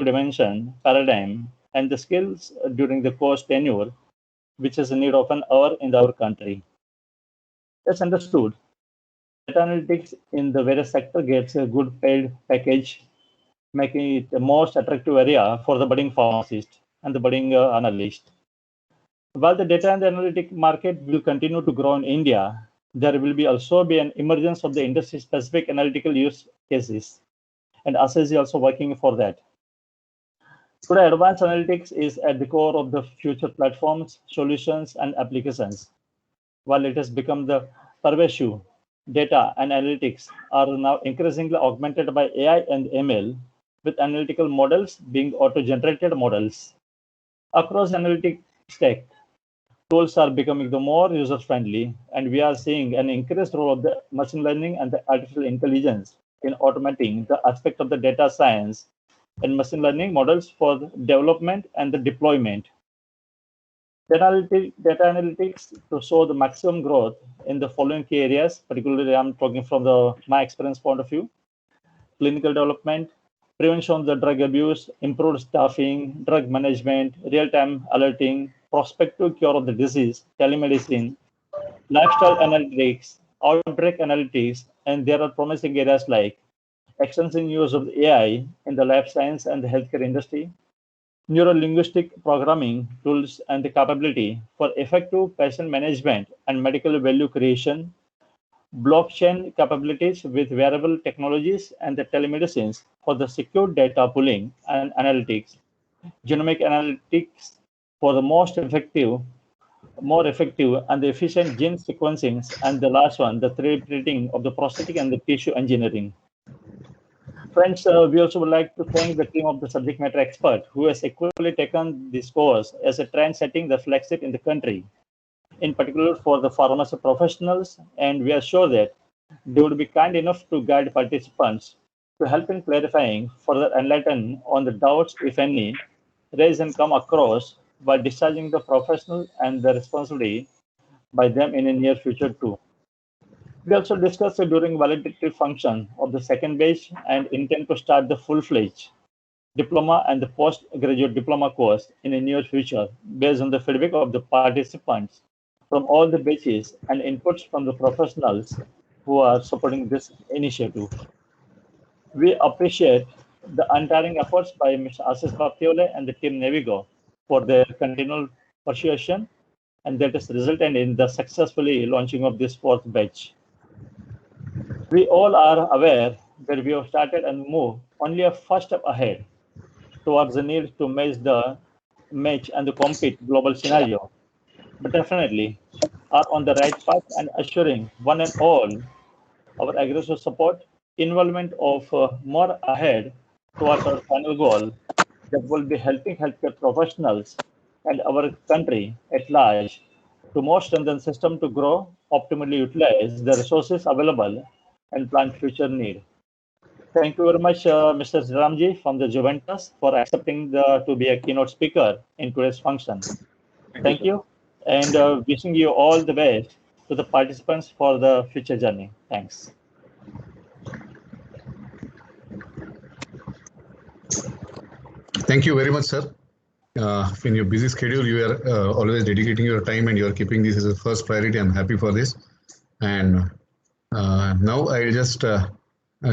dimension paradigm and the skills during the course tenure, which is a need of an hour in our country. As understood, data analytics in the various sector gets a good paid package, making it the most attractive area for the budding pharmacist and the budding analyst. While the data and the analytic market will continue to grow in India, there will be also be an emergence of the industry-specific analytical use cases, and ASA is also working for that. Today, advanced analytics is at the core of the future platforms, solutions, and applications. While it has become the pervasive, data and analytics are now increasingly augmented by AI and ML, with analytical models being auto-generated models. Across analytic stack, tools are becoming the more user-friendly, and we are seeing an increased role of the machine learning and the artificial intelligence in automating the aspect of the data science and machine learning models for the development and the deployment. Data analytics to show the maximum growth in the following key areas, particularly I'm talking from my experience point of view: clinical development, prevention of the drug abuse, improved staffing, drug management, real-time alerting, prospective cure of the disease, telemedicine, lifestyle analytics, outbreak analytics, and there are promising areas like extensive use of AI in the life science and the healthcare industry, neuro-linguistic programming tools and the capability for effective patient management and medical value creation, blockchain capabilities with wearable technologies and the telemedicines for the secure data pooling and analytics, genomic analytics for the more effective and efficient gene sequencing, and the last one, the 3D printing of the prosthetic and the tissue engineering. Friends, we also would like to thank the team of the subject matter expert who has equally taken this course as a trend setting the flagship in the country, in particular for the pharmacy professionals, and we are sure that they would be kind enough to guide participants to help in clarifying, further enlighten on the doubts, if any, raised and come across while discharging the professional and the responsibility by them in the near future too. We also discussed during validatory function of the second batch and intend to start the full-fledged diploma and the postgraduate diploma course in the near future based on the feedback of the participants from all the batches and inputs from the professionals who are supporting this initiative. We appreciate the untiring efforts by Mr. Ashish Baptiole and the team Navigo for their continual persuasion, and that has resulted in the successfully launching of this fourth batch. We all are aware that we have started and moved only a first step ahead towards the need to match and the compete global scenario, but definitely are on the right path and assuring one and all our aggressive support, involvement of more ahead towards our final goal that will be helping healthcare professionals and our country at large to more strengthen system to grow, optimally utilize the resources available and plan future need. Thank you very much, Mr. Ramji from the Juventus for accepting to be a keynote speaker in today's function. Thank you, and wishing you all the best to the participants for the future journey. Thanks. Thank you very much, sir. In your busy schedule, you are always dedicating your time and you are keeping this as a first priority. I'm happy for this. And now I'll just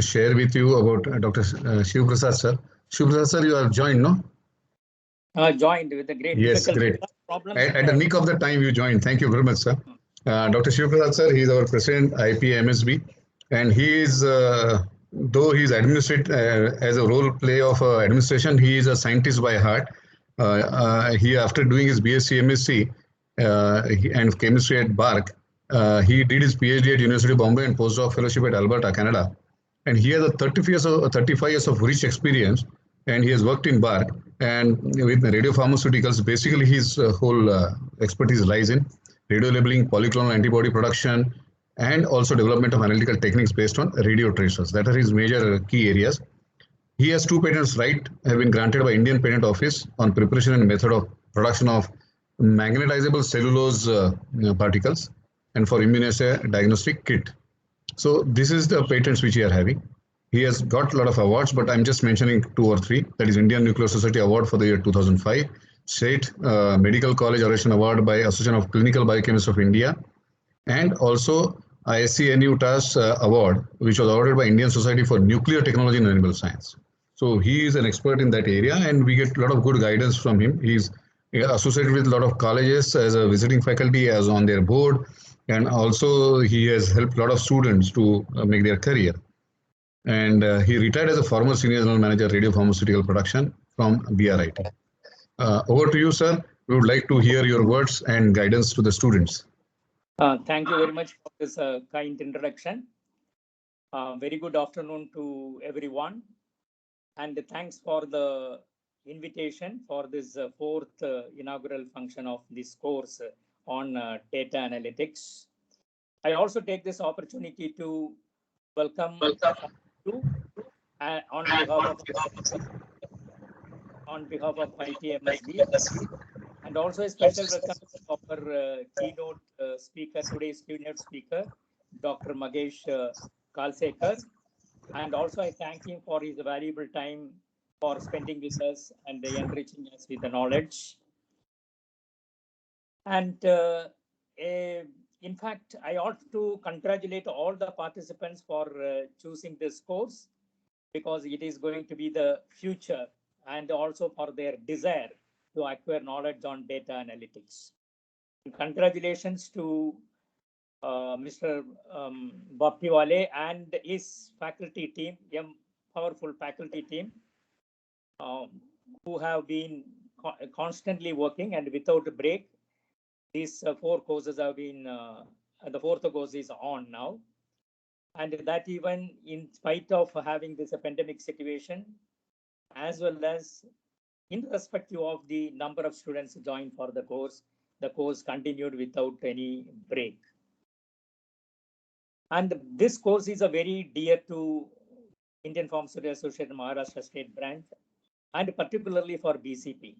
share with you about Dr. Shiv Prasad, sir. Shiv Prasad, sir, you have joined, no? Joined with a great yes, difficulty. Great. At the nick of the time you joined. Thank you very much, sir. Dr. Shiv Prasad, sir, he is our president, IPMSB, and he is, though he is administrated as a role play of administration, he is a scientist by heart. He, after doing his BSc, MSc, and chemistry at BARC, he did his PhD at University of Bombay and postdoc fellowship at Alberta, Canada. And he has a 35 years of rich experience, and he has worked in BARC and with radiopharmaceuticals. Basically, his whole expertise lies in radio labeling, polyclonal antibody production, and also development of analytical techniques based on radio tracers. That are his major key areas. He has 2 patents have been granted by Indian Patent Office on preparation and method of production of magnetizable cellulose particles and for immunoassay diagnostic kit. So this is the patents which we are having. He has got a lot of awards, but I'm just mentioning two or three. That is Indian Nuclear Society Award for the year 2005, State Medical College Oration Award by Association of Clinical Biochemists of India, and also ISCNU TAS Award, which was awarded by Indian Society for Nuclear Technology and Animal Science. So he is an expert in that area, and we get a lot of good guidance from him. He's associated with a lot of colleges as a visiting faculty, as on their board, and also he has helped a lot of students to make their career. And he retired as a former senior general manager, radio pharmaceutical production from BRIT. Over to you, sir. We would like to hear your words and guidance to the students. Thank you very much for this kind introduction. Very good afternoon to everyone. And thanks for the invitation for this fourth inaugural function of this course on data analytics. I also take this opportunity to welcome you on behalf of IPMSB, and also a special welcome to our keynote speaker, today's keynote speaker, Dr. Magesh Kalsekar. And also I thank him for his valuable time for spending with us and enriching us with the knowledge. And in fact, I ought to congratulate all the participants for choosing this course, because it is going to be the future, and also for their desire to acquire knowledge on data analytics. And congratulations to Mr. Baptiwale and his faculty team, powerful faculty team, who have been constantly working and without a break. These four courses have been, the fourth course is on now. And that even in spite of having this pandemic situation, as well as irrespective of the number of students joined for the course continued without any break. And this course is a very dear to Indian Pharmaceutical Association Maharashtra State Branch, and particularly for BCP,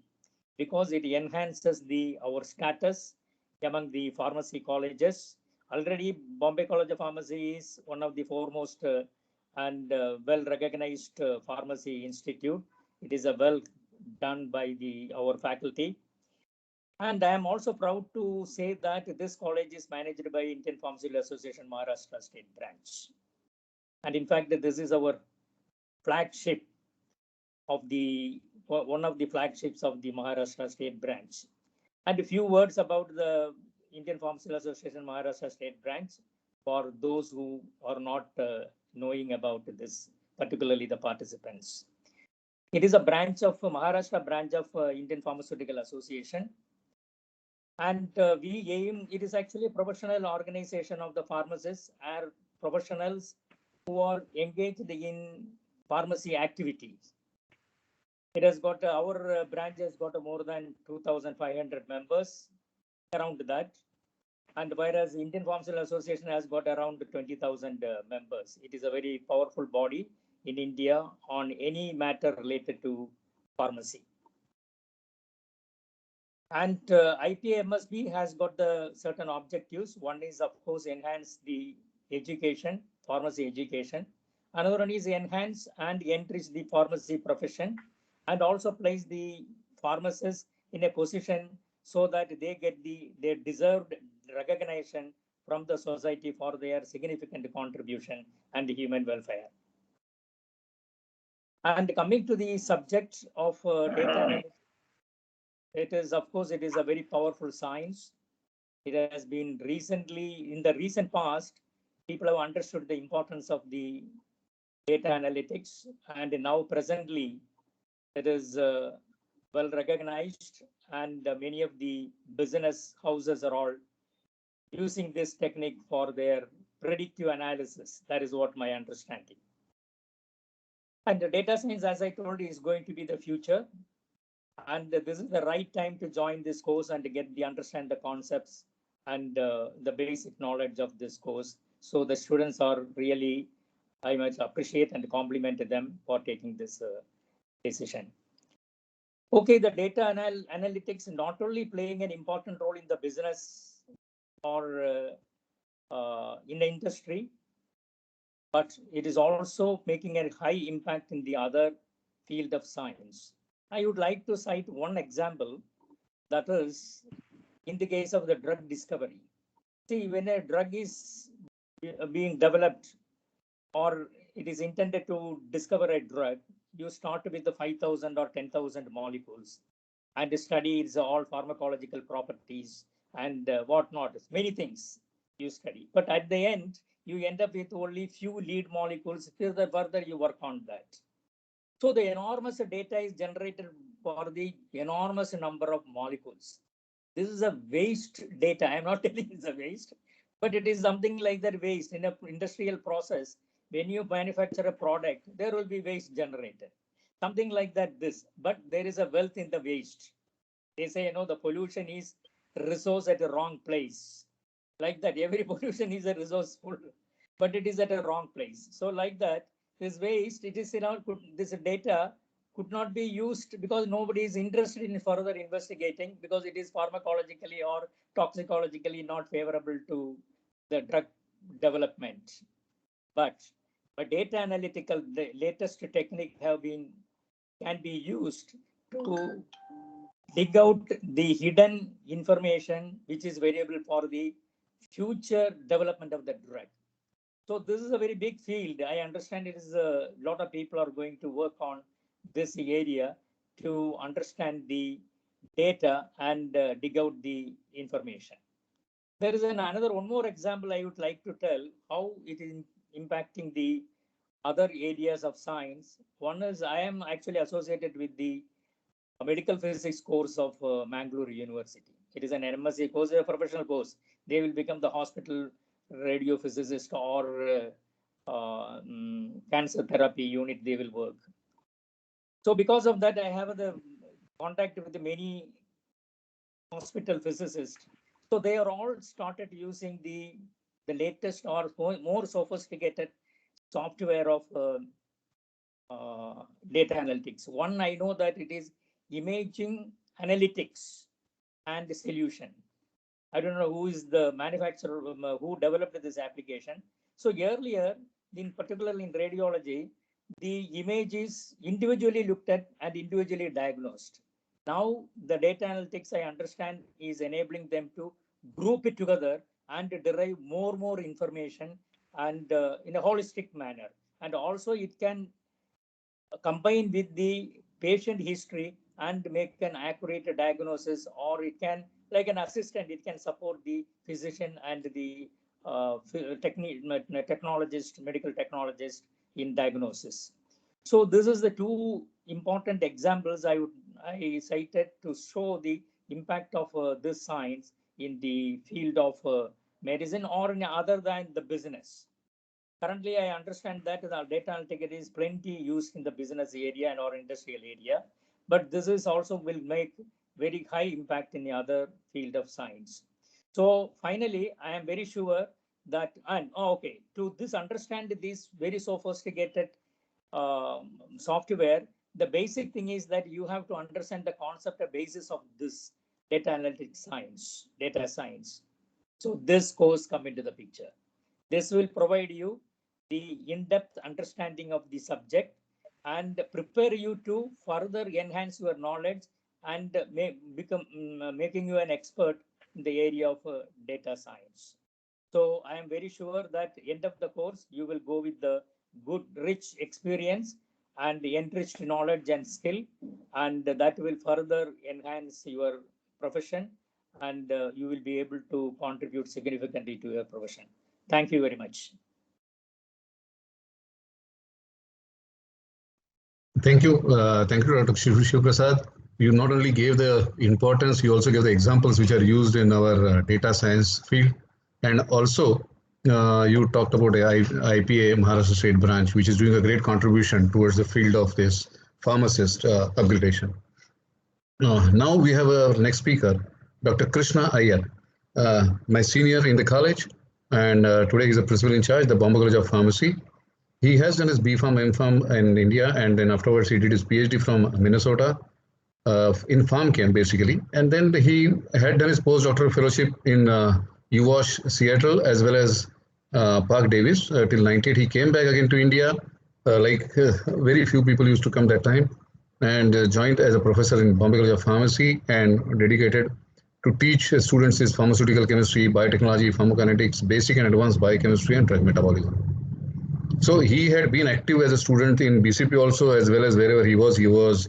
because it enhances our status among the pharmacy colleges. Already Bombay College of Pharmacy is one of the foremost and well-recognized pharmacy institute. It is a well done by our faculty. And I am also proud to say that this college is managed by Indian Pharmaceutical Association Maharashtra State Branch. And in fact, this is our flagship of one of the flagships of the Maharashtra State Branch. And a few words about the Indian Pharmaceutical Association Maharashtra State Branch for those who are not knowing about this, particularly the participants. It is a branch of Maharashtra branch of Indian Pharmaceutical Association. And it is actually a professional organization of the pharmacists and professionals who are engaged in pharmacy activities. It has got, our branch has got more than 2,500 members, around that. And whereas Indian Pharmaceutical Association has got around 20,000 members. It is a very powerful body in India on any matter related to pharmacy. And IPMSB has got the certain objectives. One is, of course, enhance the education, pharmacy education. Another one is enhance and enrich the pharmacy profession, and also place the pharmacists in a position so that they get their deserved recognition from the society for their significant contribution and human welfare. And coming to the subject of data analytics, it is, of course, it is a very powerful science. It has been recently, in the recent past, people have understood the importance of the data analytics, and now presently it is well recognized, and many of the business houses are all using this technique for their predictive analysis. That is what my understanding. And the data science, as I told you, is going to be the future. And this is the right time to join this course and to understand the concepts and the basic knowledge of this course. So the students are really, I much appreciate and compliment them for taking this decision. Okay, the data analytics not only playing an important role in the business or in the industry, but it is also making a high impact in the other field of science. I would like to cite one example, that is in the case of the drug discovery. See, when a drug is being developed or it is intended to discover a drug, you start with the 5,000 or 10,000 molecules and study its all pharmacological properties and whatnot, many things you study. But at the end, you end up with only few lead molecules. Further you work on that. So the enormous data is generated for the enormous number of molecules. This is a waste data. I'm not telling it's a waste, but it is something like that waste in an industrial process. When you manufacture a product, there will be waste generated. Something like that, this, but there is a wealth in the waste. They say, you know, the pollution is resource at the wrong place. Like that, every pollution is a resourceful, but it is at a wrong place. So like that, this waste, it is, you know, this data could not be used because nobody is interested in further investigating because it is pharmacologically or toxicologically not favorable to the drug development. But data analytical, the latest technique can be used to dig out the hidden information which is variable for the future development of the drug. So this is a very big field. I understand it is a lot of people are going to work on this area to understand the data and dig out the information. There is another one more example I would like to tell how it is impacting the other areas of science. One is I am actually associated with the medical physics course of Mangalore University. It is an MSc course, a professional course. They will become the hospital radiophysicist or cancer therapy unit they will work. So because of that, I have the contact with many hospital physicists. So they are all started using the latest or more sophisticated software of data analytics. One, I know that it is imaging analytics and solution. I don't know who is the manufacturer who developed this application. So earlier, in particular in radiology, the image is individually looked at and individually diagnosed. Now the data analytics, I understand, is enabling them to group it together and derive more information and in a holistic manner. And also it can combine with the patient history and make an accurate diagnosis, or it can, like an assistant, it can support the physician and the technologist, medical technologist in diagnosis. So this is the two important examples I cited to show the impact of this science in the field of medicine or in other than the business. Currently, I understand that the data analytics is plenty used in the business area and or industrial area, but this is also will make very high impact in the other field of science. So finally, I am very sure that, and okay, to this understand this very sophisticated software, the basic thing is that you have to understand the concept, the basis of this data analytics science, data science. So this course come into the picture. This will provide you the in-depth understanding of the subject and prepare you to further enhance your knowledge and making you an expert in the area of data science. So I am very sure that end of the course, you will go with the good, rich experience and enriched knowledge and skill, and that will further enhance your profession, and you will be able to contribute significantly to your profession. Thank you very much. Thank you, Dr. Shiv Prasad. You not only gave the importance, you also gave the examples which are used in our data science field, and also you talked about IPA Maharashtra State Branch, which is doing a great contribution towards the field of this pharmacist upgradation. Now we have our next speaker, Dr. Krishna Iyer, my senior in the college, and today he's the principal in charge, the Bombay College of Pharmacy. He has done his B.Pharm, M.Pharm in India, and then afterwards he did his PhD from Minnesota in PharmChem basically. And then he had done his postdoctoral fellowship in UWash, Seattle, as well as Park Davis till 98. He came back again to India, very few people used to come that time, and joined as a professor in Bombay College of Pharmacy and dedicated to teach students his pharmaceutical chemistry, biotechnology, pharmacokinetics, basic and advanced biochemistry, and drug metabolism. So he had been active as a student in BCP also, as well as wherever he was. He was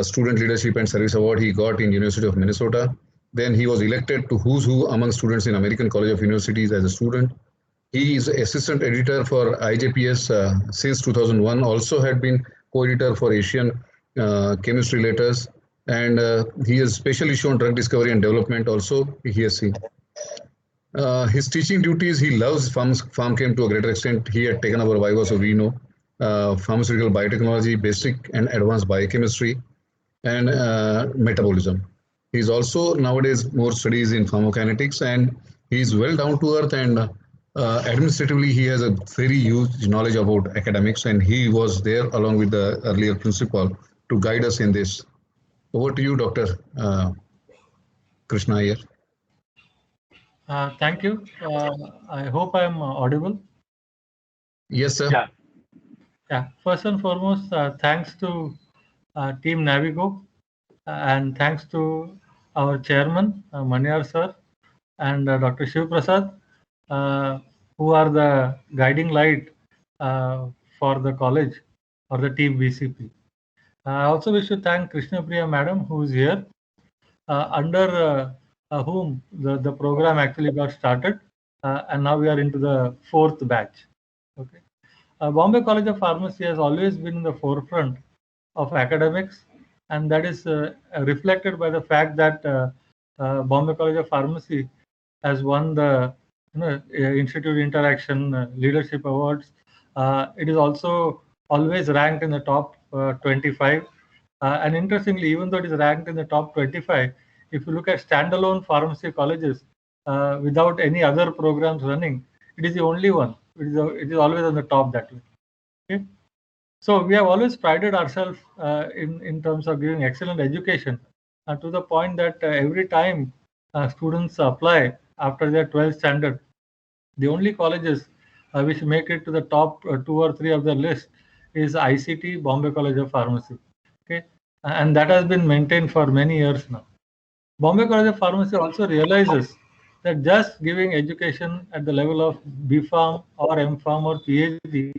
Student Leadership and Service Award he got in University of Minnesota. Then he was elected to Who's Who among students in American College of Universities as a student. He is assistant editor for IJPS since 2001. Also had been co-editor for Asian Chemistry Letters, and he has specially shown drug discovery and development. Also, he has seen. His teaching duties, he loves PharmChem to a greater extent. He had taken over Viva, so we know pharmaceutical biotechnology, basic and advanced biochemistry, and metabolism. He's also nowadays more studies in pharmacokinetics, and he's well down to earth, and administratively he has a very huge knowledge about academics, and he was there along with the earlier principal to guide us in this. Over to you, Dr. Krishna Iyer. Thank you. I hope I'm audible. Yes, sir. Yeah. First and foremost, thanks to Team Navigo, and thanks to our chairman, Manyar sir, and Dr. Shiv Prasad, who are the guiding light for the college or the team BCP. I also wish to thank Krishna Priya madam, who is here, under whom the program actually got started, and now we are into the 4th batch. Okay, Bombay College of Pharmacy has always been in the forefront of academics, and that is reflected by the fact that Bombay College of Pharmacy has won the Institute Interaction Leadership Awards. It is also always ranked in the top 25. And interestingly, even though it is ranked in the top 25, if you look at standalone pharmacy colleges without any other programs running, it is the only one. It is always on the top that way. Okay? So we have always prided ourselves in terms of giving excellent education, to the point that every time students apply after their 12th standard, the only colleges which make it to the top 2 or 3 of the list is ICT, Bombay College of Pharmacy. Okay, and that has been maintained for many years now. Bombay College of Pharmacy also realizes that just giving education at the level of BPharm or MPharm or PhD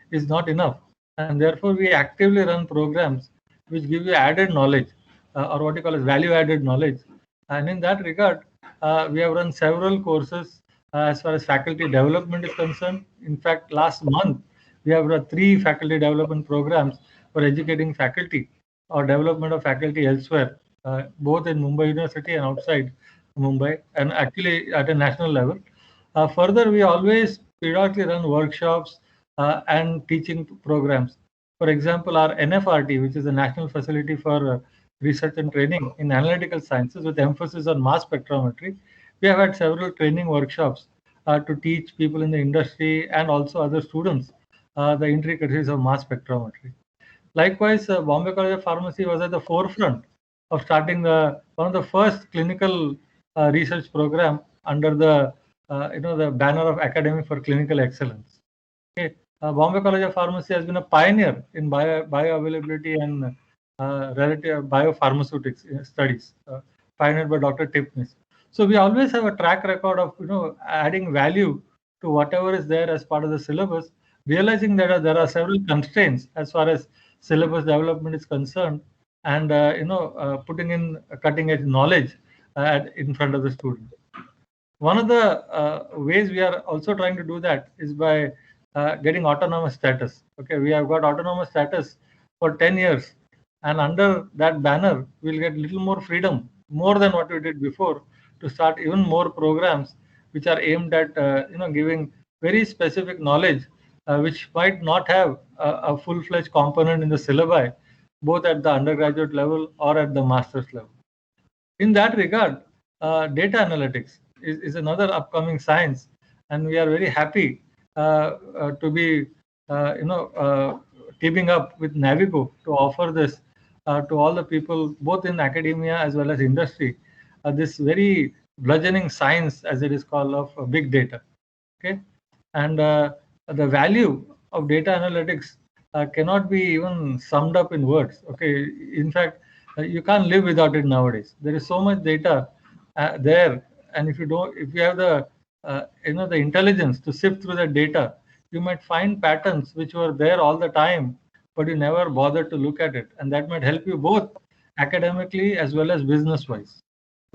is not enough, and therefore we actively run programs which give you added knowledge, or what you call as value-added knowledge. And in that regard, we have run several courses as far as faculty development is concerned. In fact, last month we have run 3 faculty development programs for educating faculty or development of faculty elsewhere, both in Mumbai University and outside Mumbai, and actually at a national level. Further, we always periodically run workshops and teaching programs. For example, our NFRT, which is the National Facility for Research and Training in Analytical Sciences, with emphasis on mass spectrometry, we have had several training workshops to teach people in the industry and also other students the intricacies of mass spectrometry. Likewise, Bombay College of Pharmacy was at the forefront of starting one of the first clinical research program under the the banner of Academy for Clinical Excellence. Okay. Bombay College of Pharmacy has been a pioneer in bioavailability and relative biopharmaceutics studies, pioneered by Dr. Tipnis. So we always have a track record of adding value to whatever is there as part of the syllabus, realizing that there are several constraints as far as syllabus development is concerned, and putting in cutting edge knowledge in front of the student. One of the ways we are also trying to do that is by getting autonomous status. Okay, we have got autonomous status for 10 years, and under that banner, we'll get little more freedom, more than what we did before, to start even more programs which are aimed at giving very specific knowledge, which might not have a full-fledged component in the syllabi, both at the undergraduate level or at the master's level. In that regard, data analytics is another upcoming science, and we are very happy to be teaming up with Navigo to offer this to all the people, both in academia as well as industry, this very bludgeoning science, as it is called, of big data. Okay, And the value of data analytics cannot be even summed up in words. Okay, in fact, you can't live without it nowadays. There is so much data there, and if you have the the intelligence to sift through the data, you might find patterns which were there all the time, but you never bothered to look at it, and that might help you both academically as well as business wise.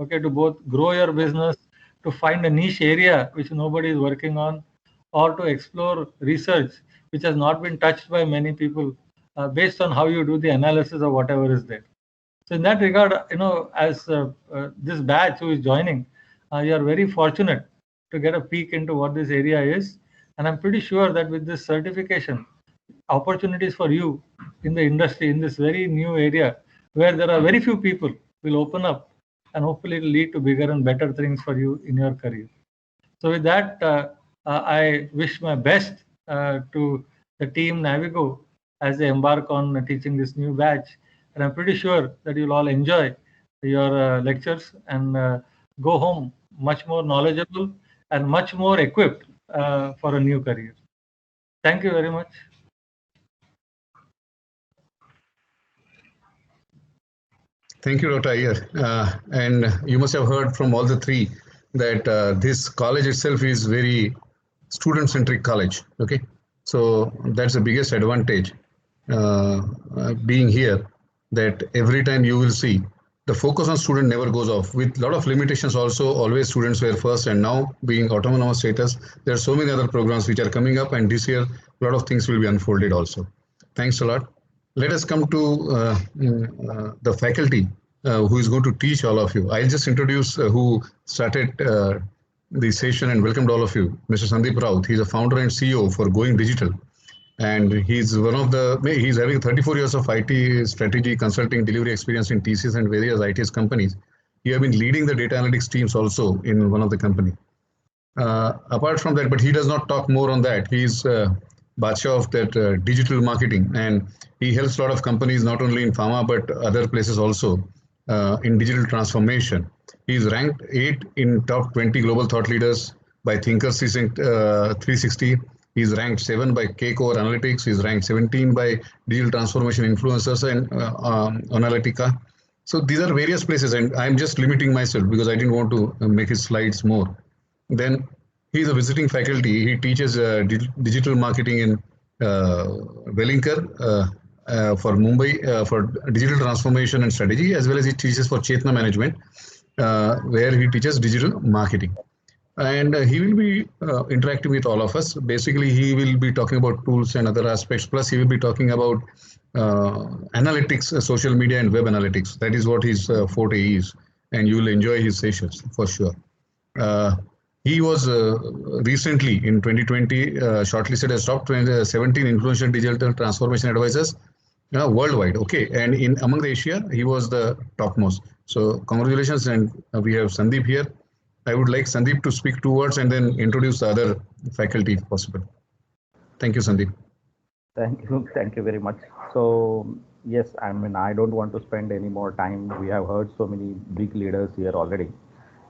Okay, to both grow your business, to find a niche area which nobody is working on, or to explore research which has not been touched by many people, based on how you do the analysis of whatever is there. So in that regard, as this batch who is joining, you are very fortunate to get a peek into what this area is. And I'm pretty sure that with this certification, opportunities for you in the industry in this very new area where there are very few people will open up, and hopefully it will lead to bigger and better things for you in your career. So with that, I wish my best to the team Navigo as they embark on teaching this new batch. And I'm pretty sure that you'll all enjoy your lectures and go home much more knowledgeable and much more equipped for a new career. Thank you very much. Thank you, Dr. Iyer. And you must have heard from all the three that this college itself is very student-centric college. Okay, so that's the biggest advantage being here. That every time you will see the focus on student never goes off. With a lot of limitations, also always students were first, and now being autonomous status, there are so many other programs which are coming up, and this year a lot of things will be unfolded also. Thanks a lot. Let us come to the faculty who is going to teach all of you. I'll just introduce who started the session and welcomed all of you. Mr. Sandeep Raut, he's a founder and CEO for Going Digital. And he's he's having 34 years of IT strategy, consulting, delivery experience in TCS and various ITS companies. He has been leading the data analytics teams also in one of the company. Apart from that, but he does not talk more on that. He's Bacha of that digital marketing, and he helps a lot of companies not only in pharma but other places also in digital transformation. He's ranked 8 in top 20 global thought leaders by Thinkers 360. He's ranked 7 by K-Core Analytics. He's ranked 17 by Digital Transformation Influencers and Analytica. So these are various places, and I'm just limiting myself because I didn't want to make his slides more. Then he's a visiting faculty. He teaches digital marketing in Wellinkar for Mumbai for digital transformation and strategy, as well as he teaches for Chetna Management, where he teaches digital marketing. And he will be interacting with all of us. Basically, he will be talking about tools and other aspects. Plus, he will be talking about analytics, social media, and web analytics. That is what his forte is, and you will enjoy his sessions for sure. He was recently in 2020 shortlisted as top 17 influential digital transformation advisors worldwide. Okay, and in among the Asia, he was the topmost. So congratulations, and we have Sandeep here. I would like Sandeep to speak 2 words and then introduce the other faculty if possible. Thank you, Sandeep. Thank you very much. So yes, I mean, I don't want to spend any more time. We have heard so many big leaders here already.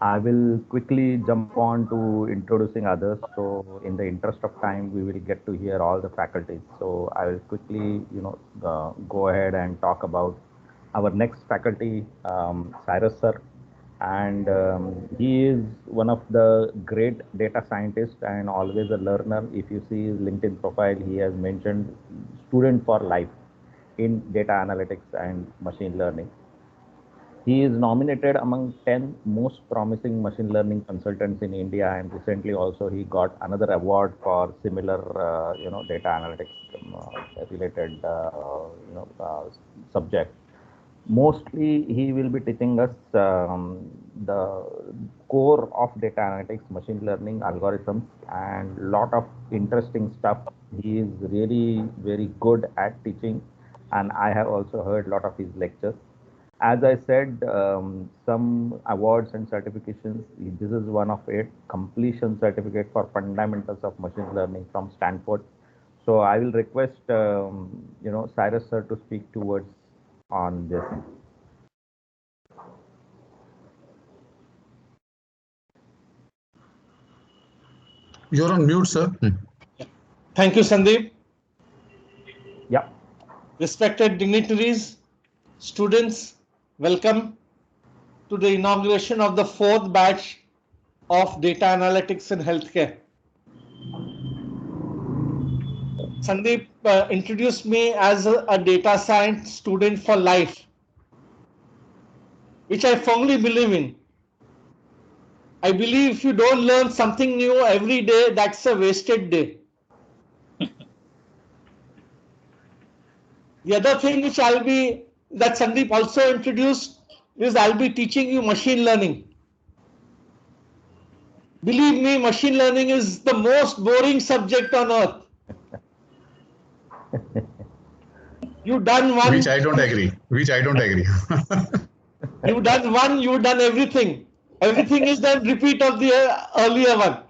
I will quickly jump on to introducing others. So in the interest of time, we will get to hear all the faculties. So I will quickly, go ahead and talk about our next faculty, Cyrus sir. And he is one of the great data scientists and always a learner. If you see his LinkedIn profile, he has mentioned student for life in data analytics and machine learning. He is nominated among 10 most promising machine learning consultants in India, and recently also he got another award for similar, data analytics related, subject. Mostly, he will be teaching us the core of data analytics, machine learning, algorithms, and lot of interesting stuff. He is really very good at teaching, and I have also heard a lot of his lectures. As I said, some awards and certifications. This is one of it, completion certificate for fundamentals of machine learning from Stanford. So I will request, Cyrus sir to speak 2 words on this. You're on mute, sir. Thank you, Sandeep. Yeah. Respected dignitaries, students, welcome to the inauguration of the 4th batch of Data Analytics in Healthcare. Sandeep introduced me as a data science student for life, which I firmly believe in. I believe if you don't learn something new every day, that's a wasted day. The other thing which that Sandeep also introduced is I'll be teaching you machine learning. Believe me, machine learning is the most boring subject on earth. You've done one. Which I don't agree. You've done one, you've done everything. Everything is the repeat of the earlier one.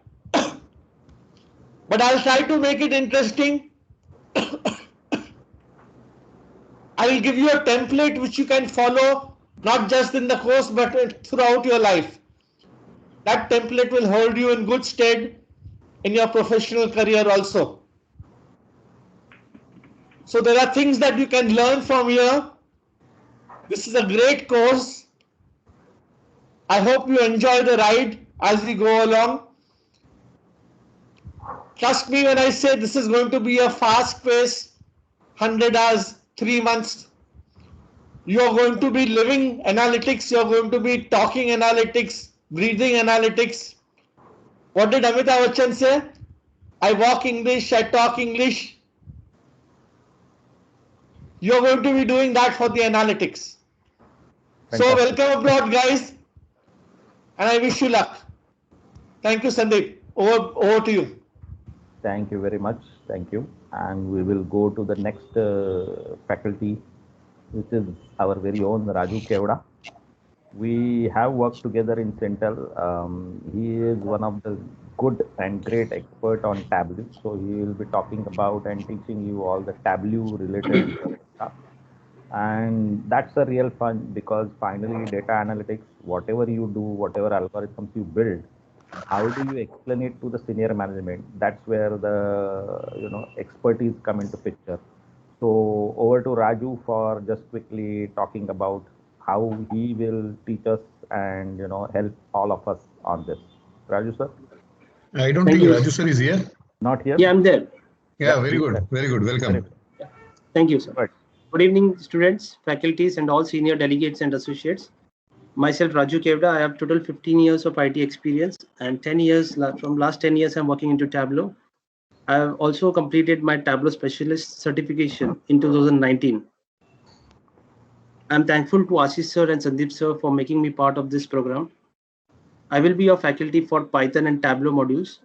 But I'll try to make it interesting. I will give you a template which you can follow, not just in the course, but throughout your life. That template will hold you in good stead in your professional career also. So there are things that you can learn from here. This is a great course. I hope you enjoy the ride as we go along. Trust me when I say this is going to be a fast pace, 100 hours, 3 months. You are going to be living analytics. You are going to be talking analytics, breathing analytics. What did Amitabh Bachchan say? I walk English, I talk English. You are going to be doing that for the analytics. Fantastic. So welcome abroad, guys. And I wish you luck. Thank you, Sandeep. Over to you. Thank you very much. Thank you. And we will go to the next faculty, which is our very own Raju Kevda. We have worked together in Centel. He is one of the good and great expert on Tableau. So he will be talking about and teaching you all the Tableau related stuff. And that's a real fun because finally data analytics, whatever you do, whatever algorithms you build, how do you explain it to the senior management? That's where the expertise come into picture. So over to Raju for just quickly talking about how he will teach us and help all of us on this. Raju sir? I don't think Raju sir is here. Not here? Yeah, I'm there. Yeah, very good. Very good. Welcome. Thank you, sir. Right. Good evening, students, faculties, and all senior delegates and associates. Myself, Raju Kevda. I have total 15 years of IT experience, and 10 years from last 10 years, I'm working into Tableau. I have also completed my Tableau specialist certification in 2019. I'm thankful to Ashish sir and Sandeep sir for making me part of this program. I will be your faculty for Python and Tableau modules.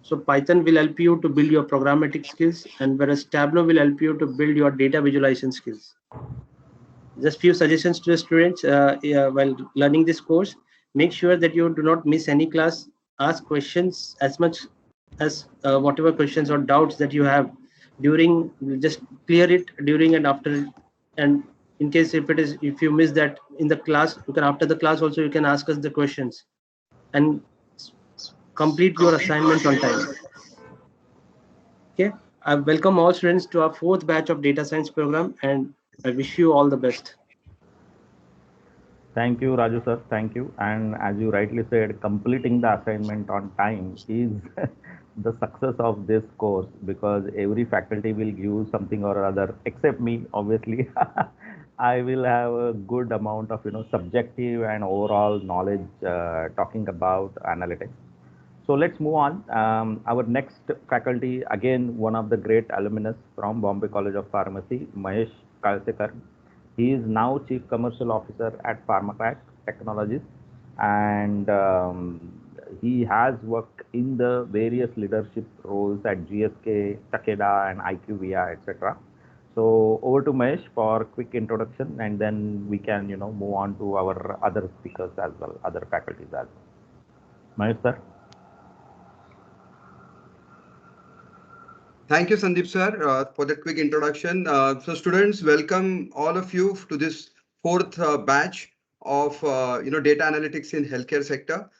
So Python will help you to build your programmatic skills, and whereas Tableau will help you to build your data visualization skills. Just few suggestions to the students while learning this course. Make sure that you do not miss any class. Ask questions as much as whatever questions or doubts that you have during. Just clear it during and after. And in case if you miss that in the class, you can after the class also you can ask us the questions, and complete your assignment on time. Okay, I welcome all students to our 4th batch of data science program, and I wish you all the best. Thank you, Raju sir. Thank you. And as you rightly said, completing the assignment on time is the success of this course, because every faculty will give something or other, except me, obviously. I will have a good amount of subjective and overall knowledge talking about analytics. So let's move on. Our next faculty, again, one of the great alumnus from Bombay College of Pharmacy, Mahesh Kalsekar. He is now Chief Commercial Officer at Pharmacrack Technologies, and he has worked in the various leadership roles at GSK, Takeda, and IQVIA, etc. So over to Mahesh for a quick introduction, and then we can move on to our other speakers as well, other faculties as well. Mahesh sir. Thank you, Sandeep sir, for that quick introduction. So students, welcome all of you to this 4th batch of data analytics in healthcare sector.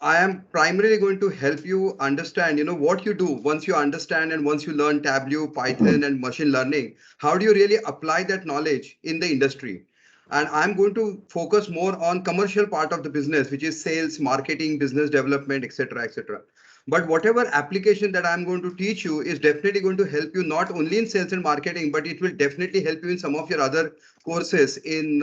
I am primarily going to help you understand, what you do once you understand and once you learn Tableau, Python, and machine learning. How do you really apply that knowledge in the industry? And I'm going to focus more on commercial part of the business, which is sales, marketing, business development, etc., etc. But whatever application that I'm going to teach you is definitely going to help you not only in sales and marketing, but it will definitely help you in some of your other courses in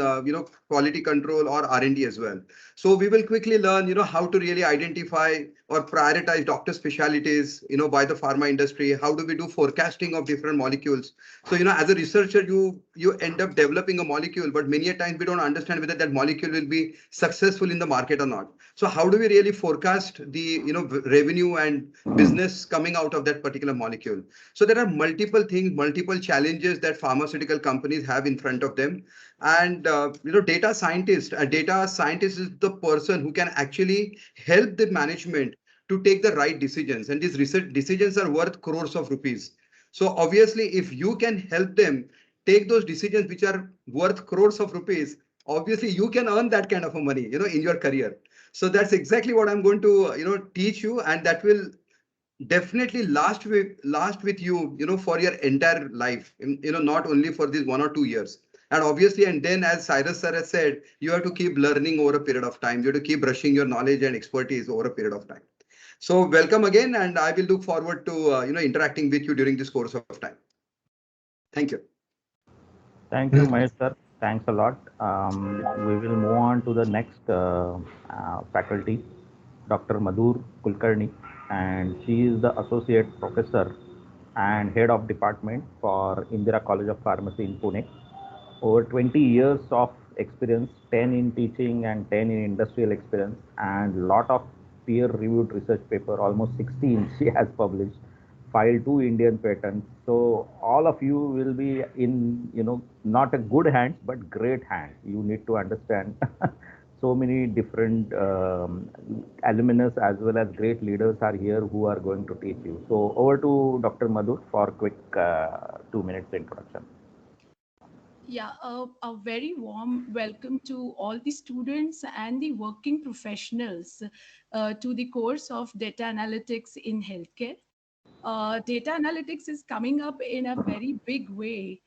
quality control or R&D as well. So we will quickly learn how to really identify or prioritize doctor specialties by the pharma industry. How do we do forecasting of different molecules? So as a researcher, you end up developing a molecule, but many a times we don't understand whether that molecule will be successful in the market or not. So how do we really forecast the revenue and business coming out of that particular molecule? So there are multiple things, multiple challenges that pharmaceutical companies have in front of them. And data scientist is the person who can actually help the management to take the right decisions, and these research decisions are worth crores of rupees. So obviously, if you can help them take those decisions which are worth crores of rupees, obviously you can earn that kind of a money in your career. So that's exactly what I'm going to teach you, and that will definitely last with you for your entire life, not only for these 1 or 2 years. And obviously, and then as Cyrus sir has said, you have to keep learning over a period of time. You have to keep brushing your knowledge and expertise over a period of time. So welcome again, and I will look forward to interacting with you during this course of time. Thank you. Thank you, Mahesh sir. Thanks a lot. We will move on to the next faculty, Dr. Madhur Kulkarni, and she is the associate professor and head of department for Indira College of Pharmacy in Pune. Over 20 years of experience, 10 in teaching and 10 in industrial experience, and lot of peer-reviewed research paper, almost 16 she has published, filed 2 Indian patents. So all of you will be in, not a good hands, but great hands. You need to understand so many different alumnus as well as great leaders are here who are going to teach you. So over to Dr. Madhur for a quick 2 minutes introduction. Yeah, a very warm welcome to all the students and the working professionals to the course of data analytics in healthcare. Data analytics is coming up in a very big way,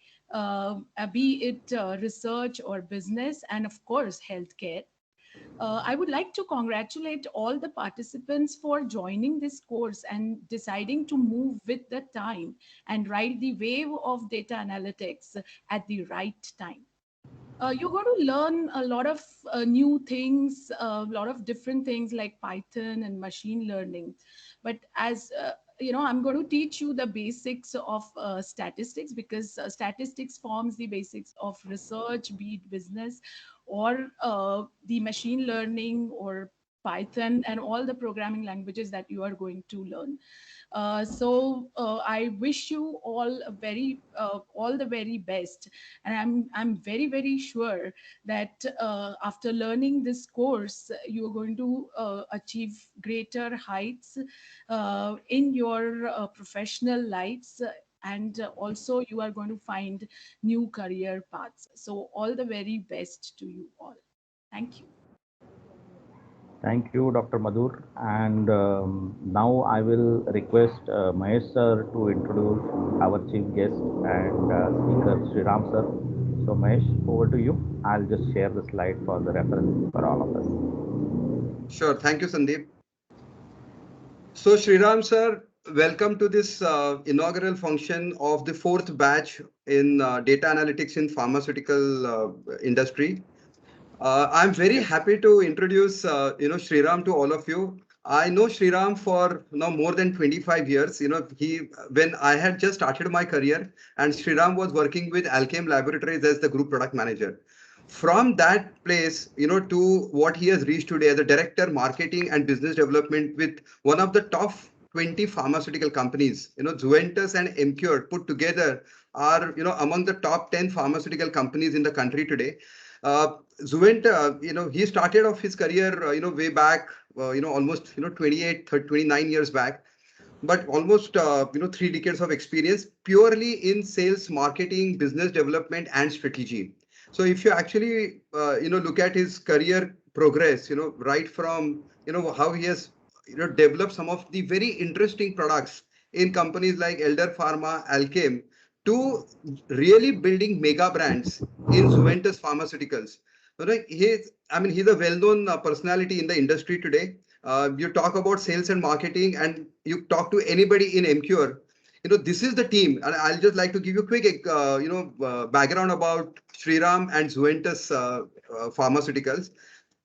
be it research or business, and of course, healthcare. I would like to congratulate all the participants for joining this course and deciding to move with the time and ride the wave of data analytics at the right time. You're going to learn a lot of new things, a lot of different things like Python and machine learning. But as I'm going to teach you the basics of statistics, because statistics forms the basics of research, be it business or the machine learning or Python and all the programming languages that you are going to learn. So I wish you all all the very best, and I'm very, very sure that after learning this course, you are going to achieve greater heights in your professional lives. And also you are going to find new career paths. So all the very best to you all. Thank you. Thank you, Dr. Madhur. And now I will request Mahesh sir to introduce our chief guest and speaker, Sriram sir. So Mahesh, over to you. I'll just share the slide for the reference for all of us. Sure. Thank you, Sandeep. So Sriram sir, welcome to this inaugural function of the 4th batch in data analytics in pharmaceutical industry. I'm very happy to introduce Sriram to all of you. I know Sriram for now more than 25 years. When I had just started my career, and Sriram was working with Alchem Laboratories as the group product manager. From that place, to what he has reached today as a director, marketing and business development with one of the top 20 pharmaceutical companies, Zuventus and Emcure put together are, among the top 10 pharmaceutical companies in the country today. Zuventus, he started off his career, way back, almost, 29 years back, but almost, 3 decades of experience purely in sales, marketing, business development, and strategy. So if you actually, look at his career progress, right from, how he has developed some of the very interesting products in companies like Elder Pharma, Alkem, to really building mega brands in Zuventus Pharmaceuticals. Right? He's a well-known personality in the industry today. You talk about sales and marketing, and you talk to anybody in Emcure. This is the team, and I'll just like to give you a quick, background about Shriram and Zuventus Pharmaceuticals.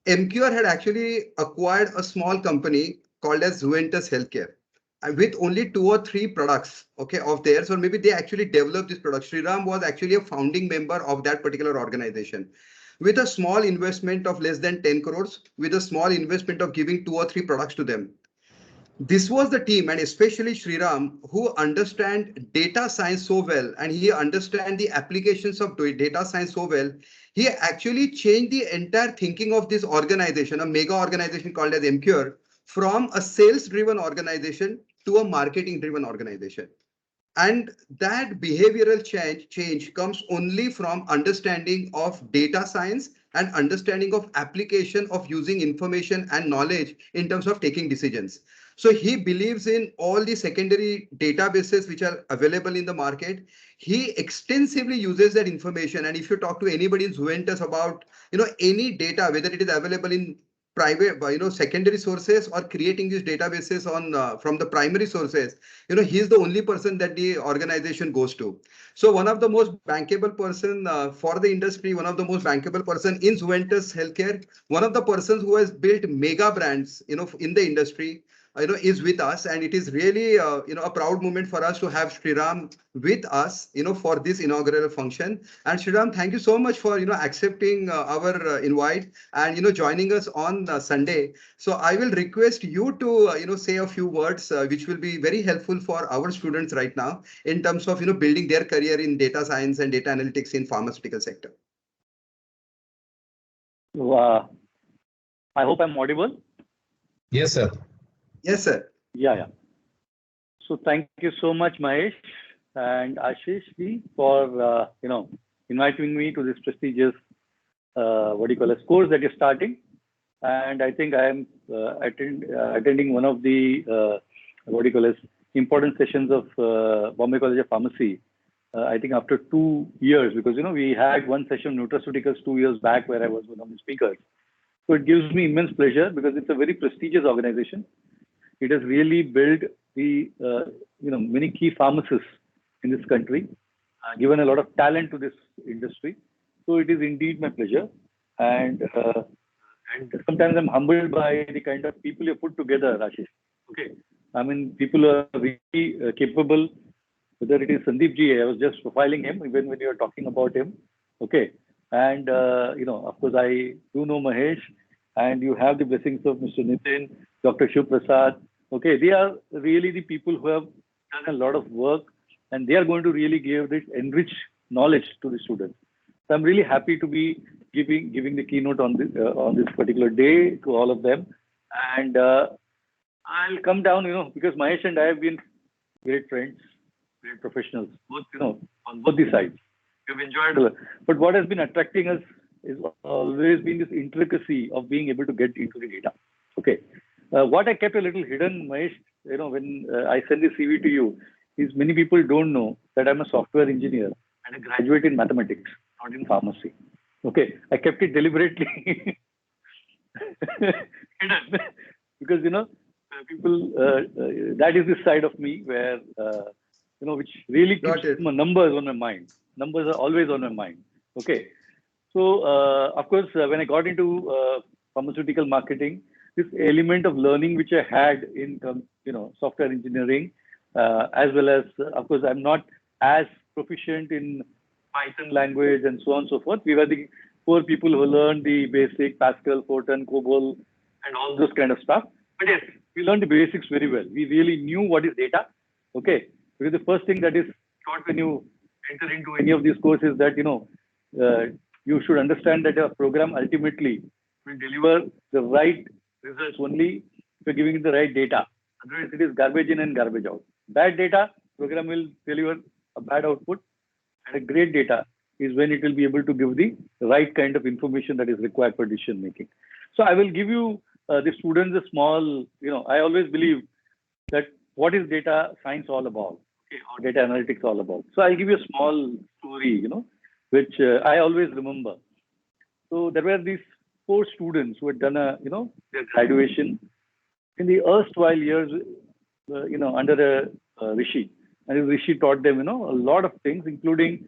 Emcure had actually acquired a small company called as Zuventus Healthcare with only 2 or 3 products, okay, of theirs, or maybe they actually developed this product. Shriram was actually a founding member of that particular organization with a small investment of less than 10 crores, with a small investment of giving 2 or 3 products to them. This was the team, and especially Shriram, who understand data science so well, and he understand the applications of data science so well. He actually changed the entire thinking of this organization, a mega organization called as Emcure, from a sales-driven organization to a marketing-driven organization. And that behavioral change comes only from understanding of data science and understanding of application of using information and knowledge in terms of taking decisions. So he believes in all the secondary databases which are available in the market. He extensively uses that information. And if you talk to anybody in Zuventus about, any data, whether it is available in private, secondary sources or creating these databases on from the primary sources, he's the only person that the organization goes to. So one of the most bankable person for the industry, one of the most bankable person in Zuventus Healthcare, one of the persons who has built mega brands, in the industry, is with us, and it is really a proud moment for us to have Shriram with us, for this inaugural function. And Shriram, thank you so much for accepting our invite and joining us on Sunday. So I will request you to say a few words which will be very helpful for our students right now in terms of building their career in data science and data analytics in pharmaceutical sector. So, I hope I'm audible. Yes, sir. Yes, sir. Yeah. So thank you so much, Mahesh and Ashish for inviting me to this prestigious course that you're starting. And I think I am attending one of the important sessions of Bombay College of Pharmacy. I think after 2 years, because we had one session nutraceuticals 2 years back where I was one of the speakers. So it gives me immense pleasure because it's a very prestigious organization. It has really built the many key pharmacists in this country, given a lot of talent to this industry. So it is indeed my pleasure, and sometimes I'm humbled by the kind of people you put together, Ashish. Okay, I mean people are really capable. Whether it is Sandeep ji, I was just profiling him even when you were talking about him. Okay, and of course I do know Mahesh, and you have the blessings of Mr. Nitin, Dr. Shiv Prasad. Okay, they are really the people who have done a lot of work, and they are going to really give this enriched knowledge to the students. So I'm really happy to be giving the keynote on this particular day to all of them. And I'll come down, because Mahesh and I have been great friends, great professionals, both on both the sides. We've enjoyed a lot. But what has been attracting us is always been this intricacy of being able to get into the data. Okay. What I kept a little hidden, Mahesh, when I send the CV to you, is many people don't know that I'm a software engineer and a graduate in mathematics, not in pharmacy. Okay, I kept it deliberately hidden because people that is the side of me where which really keeps numbers on my mind. Numbers are always on my mind. Okay, so of course when I got into pharmaceutical marketing, this element of learning which I had in software engineering, as well as of course I'm not as proficient in Python language and so on and so forth. We were the 4 people who learned the basic Pascal, Fortran, COBOL, and all those kind of stuff. But yes, we learned the basics very well. We really knew what is data. Okay, because the first thing that is taught when you enter into any of these courses that you should understand that a program ultimately will deliver the right results only if you're giving it the right data. Otherwise, it is garbage in and garbage out. Bad data, program will deliver a bad output, and a great data is when it will be able to give the right kind of information that is required for decision making. So I will give you the students a small, I always believe that what is data science all about? Okay, or data analytics all about? So I'll give you a small story, which I always remember. So there were these 4 students who had done their graduation in the erstwhile years, under a Rishi. And Rishi taught them, a lot of things, including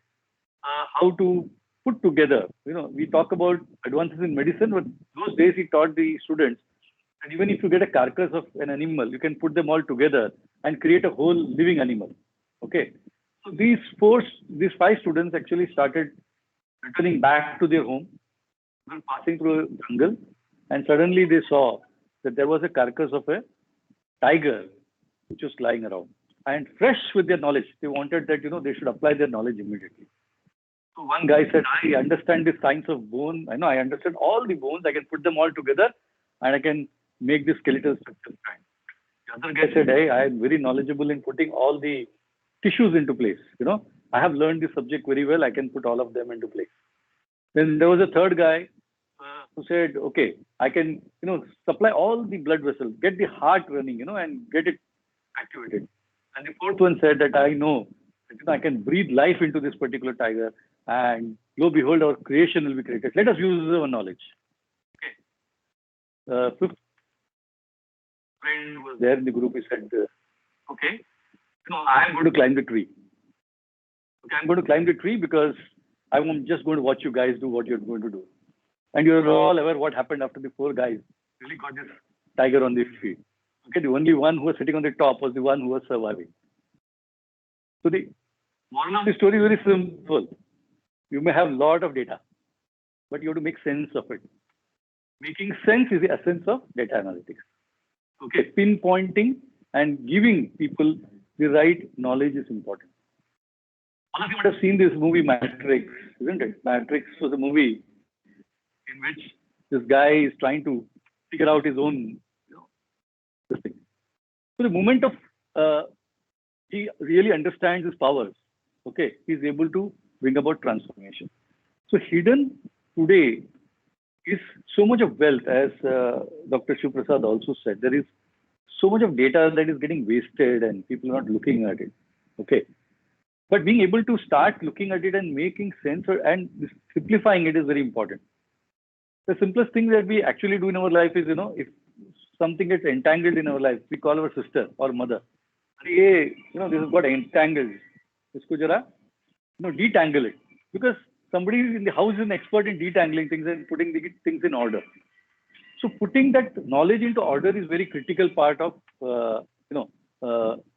how to put together. We talk about advances in medicine, but those days he taught the students that even if you get a carcass of an animal, you can put them all together and create a whole living animal. Okay. So these 5 students actually started returning back to their home, passing through a jungle, and suddenly they saw that there was a carcass of a tiger which was lying around. And fresh with their knowledge, they wanted that, they should apply their knowledge immediately. So one guy said, I understand the science of bone. I understand all the bones. I can put them all together and I can make the skeletal structure. The other guy said, hey, I am very knowledgeable in putting all the tissues into place. I have learned the subject very well. I can put all of them into place. Then there was a third guy who said, okay, I can, supply all the blood vessels, get the heart running, and get it activated. And the fourth one said that I know that I can breathe life into this particular tiger, and lo and behold, our creation will be created. Let us use our knowledge. Okay. Fifth friend was there in the group. He said, okay, I'm going to climb the tree. Okay, I'm going to climb the tree because I'm just going to watch you guys do what you're going to do. And you're all aware what happened after the 4 guys really got this tiger on their feet. Okay, the only one who was sitting on the top was the one who was surviving. So the moral of the story is very simple. You may have a lot of data, but you have to make sense of it. Making sense is the essence of data analytics. Okay, pinpointing and giving people the right knowledge is important. All of you would have seen this movie Matrix, isn't it? Matrix was a movie in which this guy is trying to figure out his own this thing. So the moment of he really understands his powers, okay, he's able to bring about transformation. So hidden today is so much of wealth, as Dr. Shiv Prasad also said. There is so much of data that is getting wasted and people are not looking at it. Okay. But being able to start looking at it and making sense and simplifying it is very important. The simplest thing that we actually do in our life is, if something gets entangled in our life, we call our sister or mother. Hey, this has got entangled. Isko jara, detangle it. Because somebody in the house is an expert in detangling things and putting the things in order. So putting that knowledge into order is very critical part of, data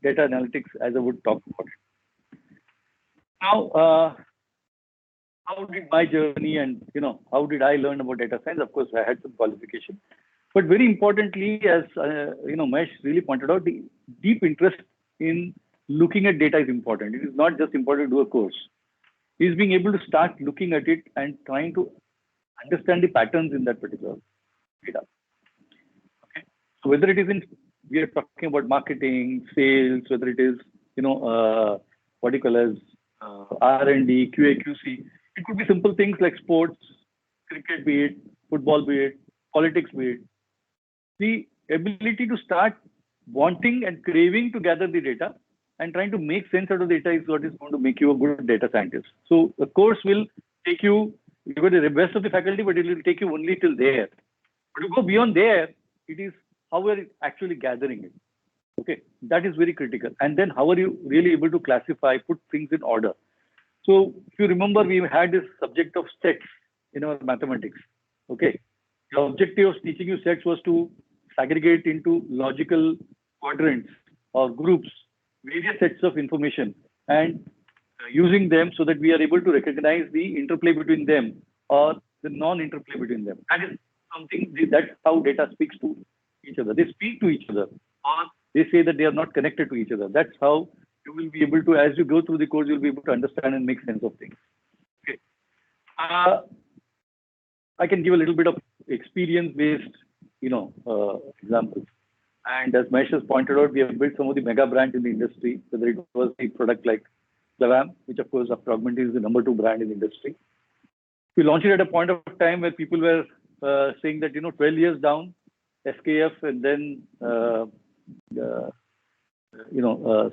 analytics, as I would talk about it. Now, how did my journey and, how did I learn about data science? Of course, I had some qualification. But very importantly, as, Mahesh really pointed out, the deep interest in looking at data is important. It is not just important to do a course. It is being able to start looking at it and trying to understand the patterns in that particular data. Okay. So whether it is we are talking about marketing, sales, whether it is, what do you call as R&D, QA, QC, it could be simple things like sports, cricket be it, football be it, politics be it. The ability to start wanting and craving to gather the data and trying to make sense out of the data is what is going to make you a good data scientist. So the course will take you got the best of the faculty, but it will take you only till there. But to go beyond there, it is how we are actually gathering it. Okay, that is very critical. And then how are you really able to classify, put things in order? So if you remember, we had this subject of sets in our mathematics. Okay, the objective of teaching you sets was to segregate into logical quadrants or groups, various sets of information, and using them so that we are able to recognize the interplay between them or the non-interplay between them. That is something, that's how data speaks to each other. They speak to each other, or they say that they are not connected to each other. That's how you will be able to, as you go through the course, you'll be able to understand and make sense of things. Okay. I can give a little bit of experience-based, examples. And as Mahesh has pointed out, we have built some of the mega brands in the industry, whether it was a product like Clavam, which of course after Augmentin is the #2 brand in the industry. We launched it at a point of time where people were saying that, 12 years down, SKF and then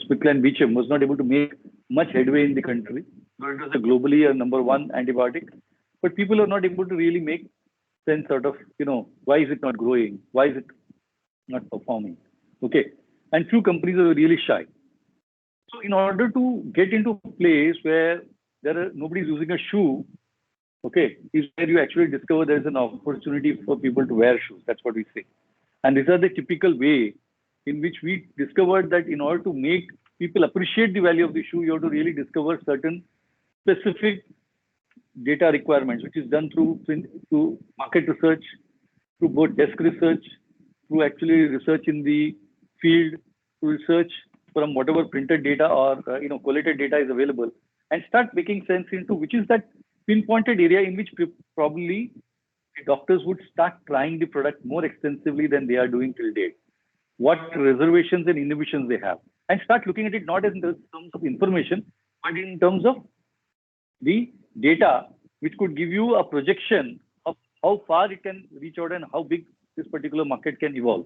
Spitler and Beecham was not able to make much headway in the country. So it was a globally a #1 antibiotic, but people are not able to really make sense out of, why is it not growing? Why is it not performing? Okay. And few companies are really shy. So in order to get into a place where nobody's using a shoe, okay, is where you actually discover there's an opportunity for people to wear shoes. That's what we say. And these are the typical way in which we discovered that in order to make people appreciate the value of the shoe, you have to really discover certain specific data requirements, which is done through market research, through both desk research, through actually research in the field, through research from whatever printed data or collated data is available, and start making sense into which is that pinpointed area in which probably doctors would start trying the product more extensively than they are doing till date. What reservations and inhibitions they have, and start looking at it not in terms of information, but in terms of the data, which could give you a projection of how far it can reach out and how big this particular market can evolve.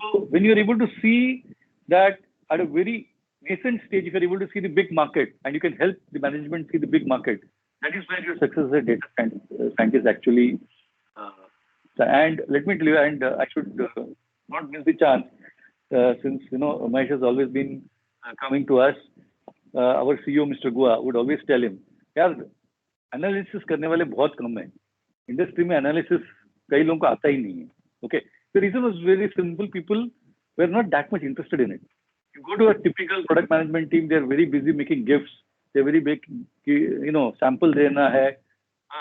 So when you're able to see that at a very nascent stage, if you're able to see the big market and you can help the management see the big market, that is where your success as a data scientist actually. And let me tell you, and I should not miss the chance, since Mahesh has always been coming to us. Our CEO, Mr. Gua, would always tell him, यार analysis करने वाले बहुत कम हैं, industry में analysis कई लोगों को आता ही नहीं है. Okay, the reason was very simple. People were not that much interested in it. You go to a typical product management team, they're very busy making gifts. They're very big, sample देना है,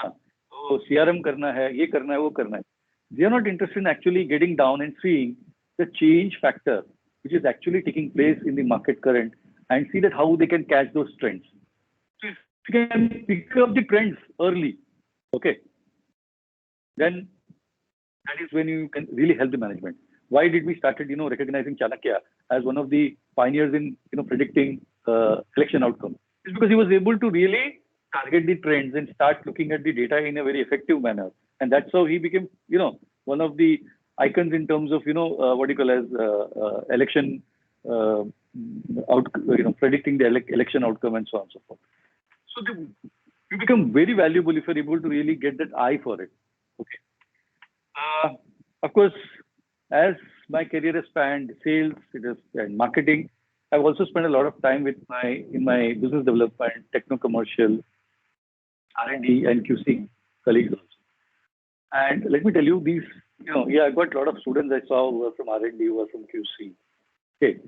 तो CRM करना है, ये करना है, वो करना है. They are not interested in actually getting down and seeing the change factor which is actually taking place in the market current and see that how they can catch those trends. So if you can pick up the trends early, okay, then that is when you can really help the management. Why did we started, recognizing Chanakya as one of the pioneers in, predicting election outcome? It's because he was able to really target the trends and start looking at the data in a very effective manner. And that's how he became, one of the icons in terms of, election, predicting the election outcome and so on and so forth. So you become very valuable if you're able to really get that eye for it. Okay. Of course, as my career has spanned sales, and marketing, I've also spent a lot of time in my business development, techno-commercial, R&D and QC colleagues also. And let me tell you, these, I got a lot of students I saw who were from R&D, who were from QC. Okay.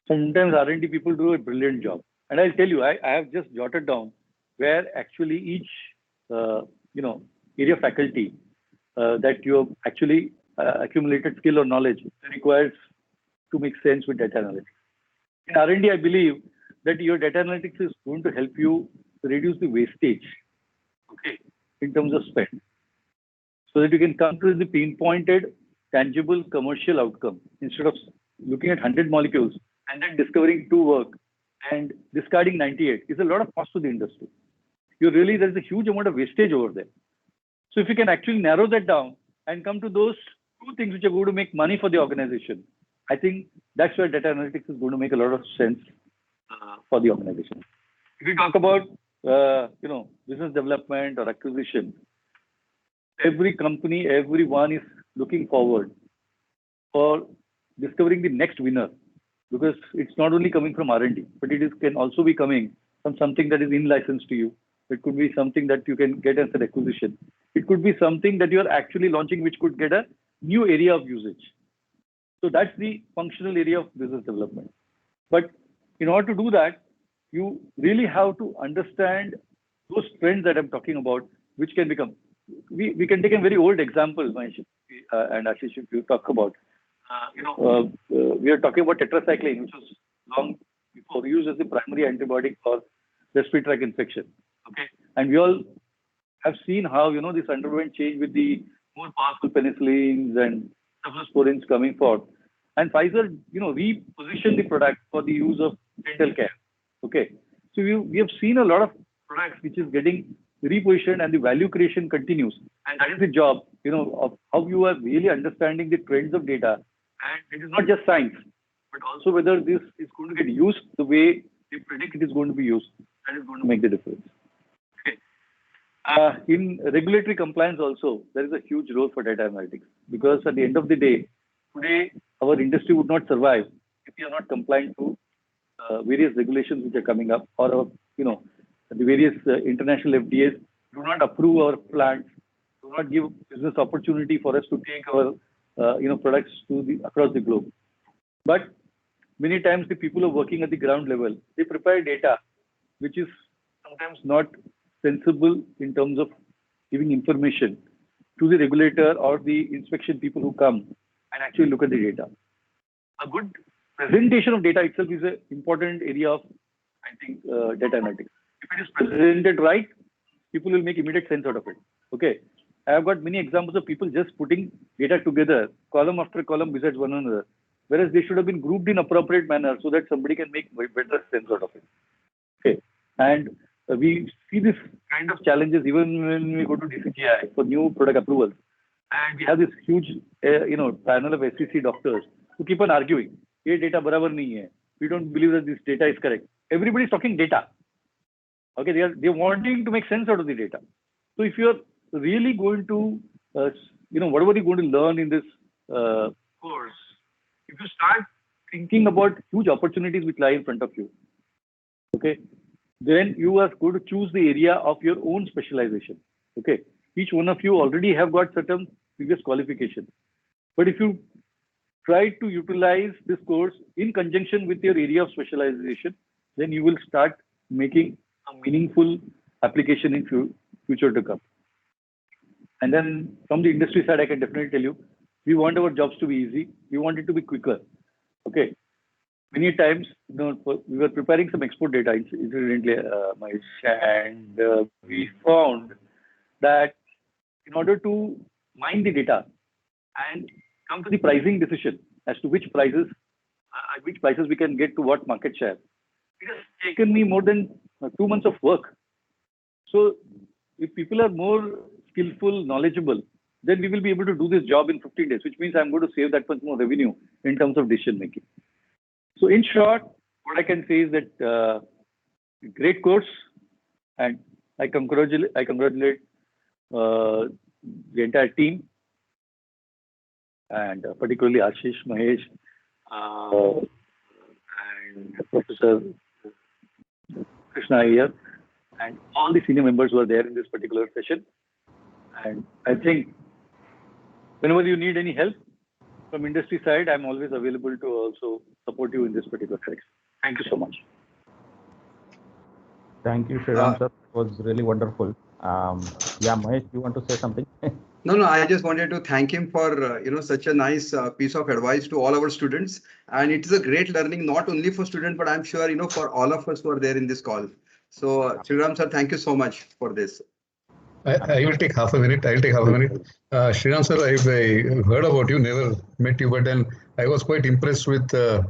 Sometimes R&D people do a brilliant job. And I'll tell you, I have just jotted down where actually each, area faculty that you have actually accumulated skill or knowledge requires to make sense with data analytics. In R&D, I believe that your data analytics is going to help you reduce the wastage, okay, in terms of spend, so that you can come to the pinpointed, tangible commercial outcome instead of looking at 100 molecules and then discovering 2 work and discarding 98 is a lot of cost to the industry. There's a huge amount of wastage over there. So if you can actually narrow that down and come to those 2 things which are going to make money for the organization, I think that's where data analytics is going to make a lot of sense for the organization. If we talk about, business development or acquisition, every company, everyone is looking forward for discovering the next winner, because it's not only coming from R&D, but can also be coming from something that is in license to you. It could be something that you can get as an acquisition. It could be something that you are actually launching, which could get a new area of usage. So that's the functional area of business development. But in order to do that, you really have to understand those trends that I'm talking about, which can become. We can take a very old example, Mahesh and Ashish, if you talk about. We are talking about tetracycline, which was long before used as the primary antibiotic for respiratory tract infection. Okay, and we all have seen how this underwent change with the more powerful penicillins and cephalosporins coming forth, and Pfizer repositioned the product for the use of dental care. Okay, so we have seen a lot of products which is getting repositioned and the value creation continues, And that is the job, of how you are really understanding the trends of data. And it is not just science, but also whether this is going to get used the way they predict it is going to be used. That is going to make the difference. Okay. In regulatory compliance also, there is a huge role for data analytics, because at the end of the day, today our industry would not survive if we are not compliant to various regulations which are coming up, or the various international FDAs do not approve our plants, do not give business opportunity for us to take our products to across the globe. But many times the people who are working at the ground level, they prepare data which is sometimes not sensible in terms of giving information to the regulator or the inspection people who come and actually look at the data. A good presentation of data itself is an important area of, I think, data analytics. If it is presented right, people will make immediate sense out of it. Okay. I have got many examples of people just putting data together, column after column besides one another, whereas they should have been grouped in appropriate manner so that somebody can make better sense out of it. Okay. And we see this kind of challenges even when we go to DCGI for new product approvals. And we have this huge, panel of SEC doctors who keep on arguing, "Ye data barabar nahi hai. We don't believe that this data is correct." Everybody is talking data. Okay, they're wanting to make sense out of the data. So if you're really going to, whatever you're going to learn in this course, if you start thinking about huge opportunities which lie in front of you, okay, then you are going to choose the area of your own specialization. Okay, each one of you already have got certain previous qualifications, but if you try to utilize this course in conjunction with your area of specialization, then you will start making a meaningful application in future to come. And then from the industry side, I can definitely tell you, we want our jobs to be easy. We want it to be quicker. Okay. Many times, we were preparing some export data incidentally, and we found that in order to mine the data and come to the pricing decision as to which prices we can get to what market share, it has taken me more than 2 months of work. So if people are more skillful, knowledgeable, then we will be able to do this job in 15 days, which means I'm going to save that much more revenue in terms of decision making. So in short, what I can say is that great course, and I congratulate the entire team, and particularly Ashish, Mahesh, and Professor Krishna Iyer, and all the senior members who are there in this particular session. And I think whenever you need any help from industry side, I'm always available to also support you in this particular section. Thank you so much. Thank you, Sriram sir. It was really wonderful. Yeah, Mahesh, you want to say something? No, I just wanted to thank him for such a nice piece of advice to all our students. And it is a great learning, not only for students, but I'm sure for all of us who are there in this call. So Sriram sir, thank you so much for this. I will take half a minute. I'll take half a minute. Sriram sir, I heard about you, never met you, but then I was quite impressed with the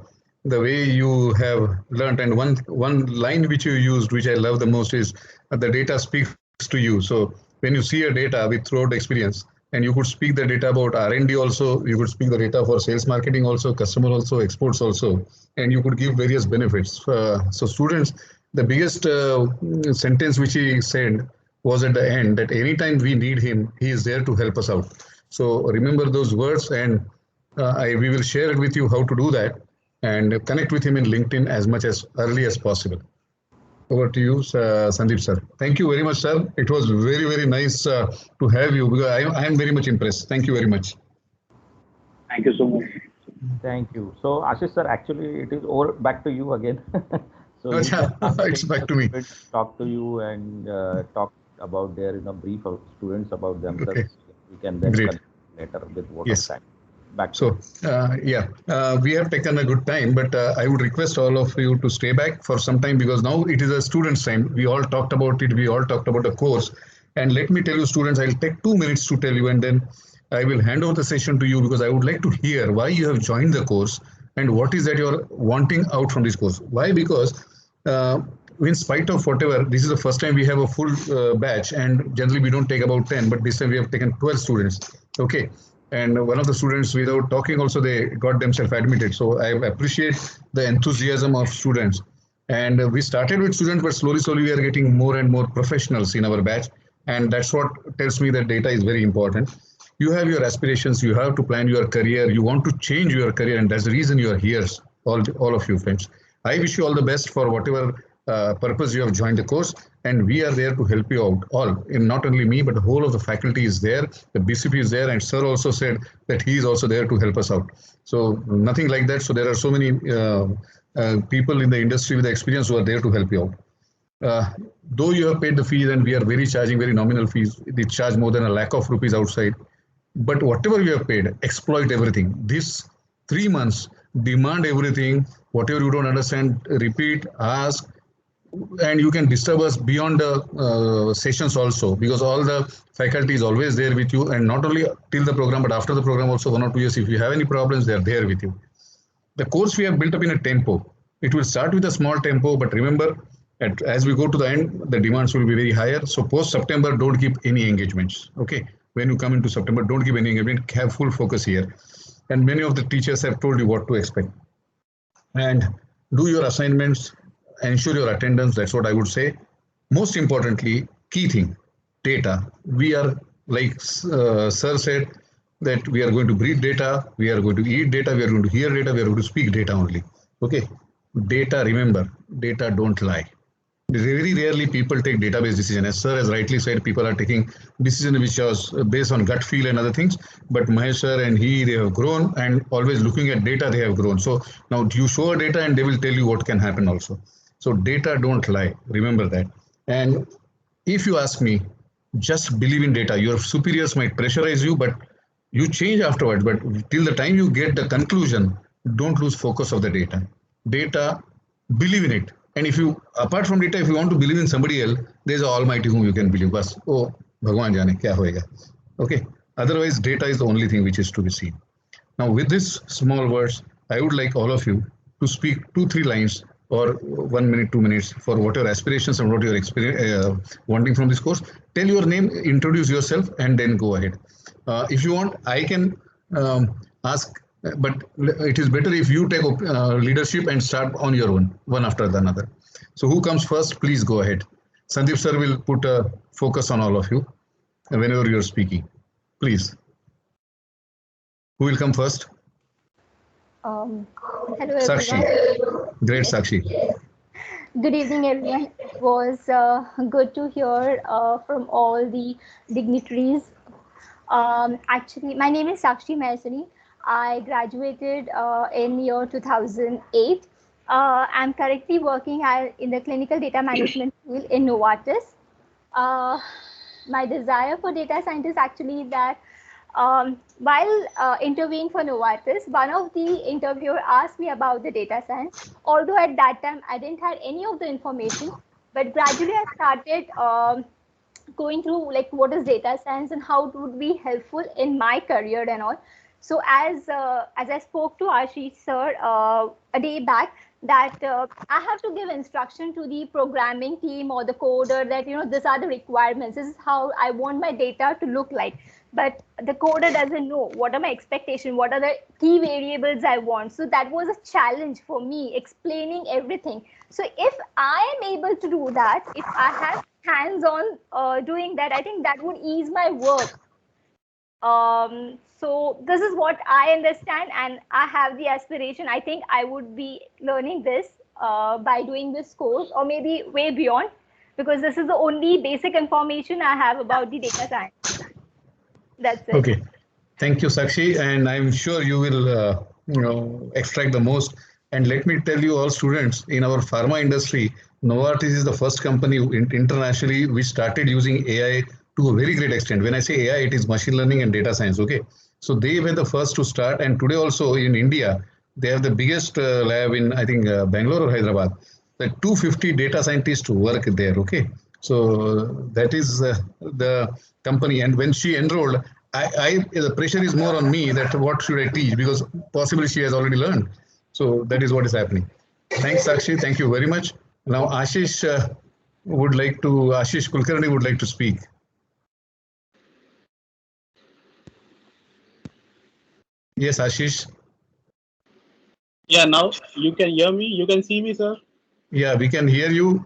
way you have learned. And one line which you used, which I love the most, is the data speaks to you. So when you see a data with throughout experience, and you could speak the data about R&D also, you could speak the data for sales marketing also, customer also, exports also, and you could give various benefits. So students, the biggest sentence which he said was at the end, that anytime we need him, he is there to help us out. So remember those words, and we will share it with you how to do that, and connect with him in LinkedIn as much as early as possible. Over to you, Sandeep sir. Thank you very much, sir. It was very, very nice to have you, because I am very much impressed. Thank you very much. Thank you so much. Thank you. So Ashish sir, actually it is all back to you again. So it's back to me. Talk to you and talk about their brief of students about themselves. Okay. We can then connect later with what yes. of time. Back so we have taken a good time, but I would request all of you to stay back for some time, because now it is a student's time. We all talked about it. We all talked about the course. And let me tell you, students, I'll take 2 minutes to tell you, and then I will hand over the session to you, because I would like to hear why you have joined the course and what is that you're wanting out from this course. Why? Because in spite of whatever, this is the first time we have a full batch, and generally we don't take about 10, but this time we have taken 12 students. Okay. And one of the students, without talking also, they got themselves admitted. So I appreciate the enthusiasm of students. And we started with students, but slowly we are getting more and more professionals in our batch. And that's what tells me that data is very important. You have your aspirations, you have to plan your career, you want to change your career, and that's the reason you are here, all of you friends. I wish you all the best for whatever purpose you have joined the course, and we are there to help you out all. And not only me, but the whole of the faculty is there, the BCP is there, and sir also said that he is also there to help us out. So nothing like that. So there are so many people in the industry with experience who are there to help you out. Though you have paid the fees, and we are charging very nominal fees, they charge more than ₹1 lakh outside. But whatever you have paid, exploit everything. This 3 months, demand everything. Whatever you don't understand, repeat, ask, and you can disturb us beyond the sessions also, because all the faculty is always there with you, and not only till the program, but after the program also 1 or 2 years. If you have any problems, they are there with you. The course we have built up in a tempo. It will start with a small tempo, but remember, as we go to the end, the demands will be very higher. So post-September, don't keep any engagements. Okay, when you come into September, don't keep any engagement. Have full focus here. And many of the teachers have told you what to expect. And do your assignments, ensure your attendance. That's what I would say. Most importantly, key thing, data. We are, like sir said, that we are going to breathe data, we are going to eat data, we are going to hear data, we are going to speak data only. Okay, data, remember, data don't lie. Very rarely people take database decision. As sir has rightly said, people are taking decision which was based on gut feel and other things. But Mahesh sir and they have grown, and always looking at data, they have grown. So now you show data and they will tell you what can happen also. So data don't lie, remember that. And if you ask me, just believe in data. Your superiors might pressurize you, but you change afterwards. But till the time you get the conclusion, don't lose focus of the data. Data, believe in it. And if you, apart from data, if you want to believe in somebody else, there's an almighty whom you can believe. Bas, oh, Bhagwan jane, kya hoega. Okay. Otherwise, data is the only thing which is to be seen. Now, with this small words, I would like all of you to speak 2-3 lines or 1 minute, 2 minutes for what your aspirations and what your experience wanting from this course. Tell your name, introduce yourself, and then go ahead. If you want, I can ask, but it is better if you take leadership and start on your own, one after the another. So who comes first, please go ahead. Sandeep sir will put a focus on all of you whenever you're speaking. Please. Who will come first? Hello everyone. Sakshi. Great, Sakshi. Good evening, everyone. It was good to hear from all the dignitaries. Actually, my name is Sakshi Maheswari. I graduated in year 2008. I'm currently working in the clinical data management field in Novartis. My desire for data science is actually that while interviewing for Novartis, one of the interviewer asked me about the data science. Although at that time I didn't have any of the information, but gradually I started going through like what is data science and how it would be helpful in my career and all. So as I spoke to Ashish sir a day back, that I have to give instruction to the programming team or the coder that, these are the requirements. This is how I want my data to look like. But the coder doesn't know what are my expectations, what are the key variables I want. So that was a challenge for me, explaining everything. So if I am able to do that, if I have hands-on doing that, I think that would ease my work. So this is what I understand, and I have the aspiration. I think I would be learning this by doing this course, or maybe way beyond, because this is the only basic information I have about the data science. That's it. Okay. Thank you, Sakshi. And I'm sure you will extract the most. And let me tell you all students, in our pharma industry, Novartis is the first company internationally which started using AI to a very great extent. When I say AI, it is machine learning and data science. Okay. So they were the first to start. And today also in India, they have the biggest lab in, I think, Bangalore or Hyderabad. The 250 data scientists work there. Okay. So that is the company. And when she enrolled, the pressure is more on me that what should I teach, because possibly she has already learned. So that is what is happening. Thanks, Sakshi. Thank you very much. Now Ashish Ashish Kulkarni would like to speak. Yes, Ashish. Yeah, now you can hear me. You can see me, sir. Yeah, we can hear you.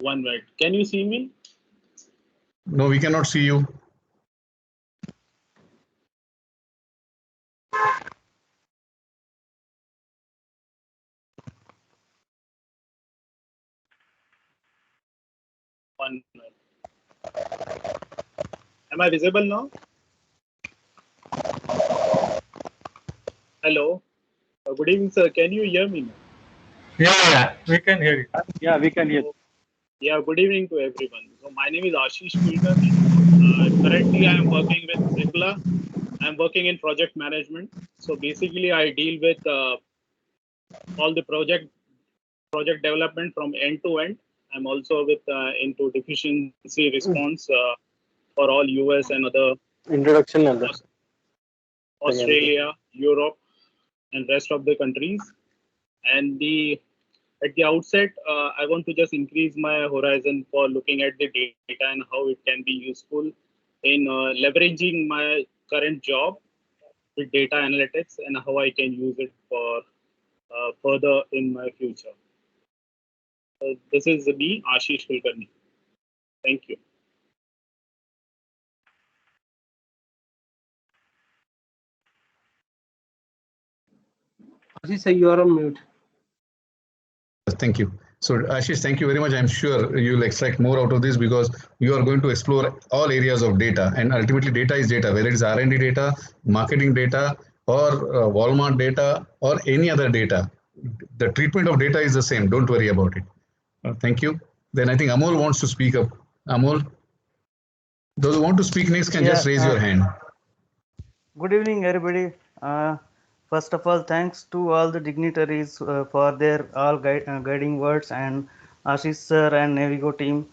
One minute. Can you see me? No, we cannot see you. One minute. Am I visible now? Hello. Good evening, sir. Can you hear me now? Yeah, we can hear you. Yeah, we can hear. Yeah, good evening to everyone. So my name is Ashish Kulkarni. Currently, I am working with Tripla. I am working in project management. So basically, I deal with all the project development from end to end. I'm also with into deficiency response for all US and other Introduction. Australia, Europe, and rest of the countries. And at the outset, I want to just increase my horizon for looking at the data and how it can be useful in leveraging my current job with data analytics and how I can use it for further in my future. This is me, Ashish Kulkarni. Thank you. Ashish, sir, you are on mute. Thank you. So Ashish, thank you very much. I'm sure you'll extract more out of this because you are going to explore all areas of data, and ultimately data is data, whether it's R&D data, marketing data, or Walmart data, or any other data. The treatment of data is the same. Don't worry about it. Thank you. Then I think Amol wants to speak up. Amol, those who want to speak next can just raise your hand. Good evening, everybody. First of all, thanks to all the dignitaries for their all guiding words, and Ashish sir and Navigo team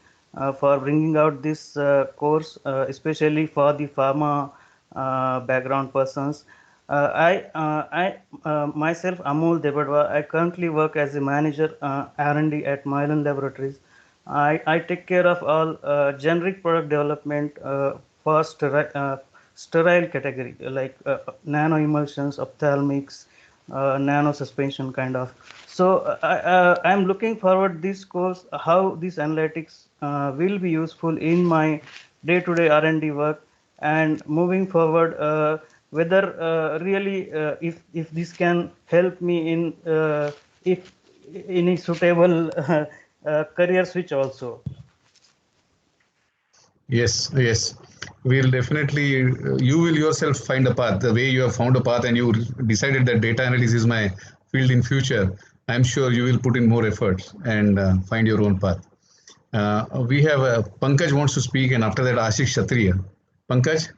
for bringing out this course, especially for the pharma background persons. I myself, Amol Debadwa, I currently work as a manager R&D at Mylan Laboratories. I take care of all generic product development for sterile category, like nano emulsions, ophthalmics, nano suspension kind of. So I'm looking forward this course, how these analytics will be useful in my day-to-day R&D work, and moving forward, whether really if this can help me in if any suitable career switch also. Yes, yes. We'll definitely, you will yourself find a path. The way you have found a path and you decided that data analysis is my field in future, I'm sure you will put in more efforts and find your own path. We have Pankaj wants to speak, and after that Ashish Kshatriya. Pankaj?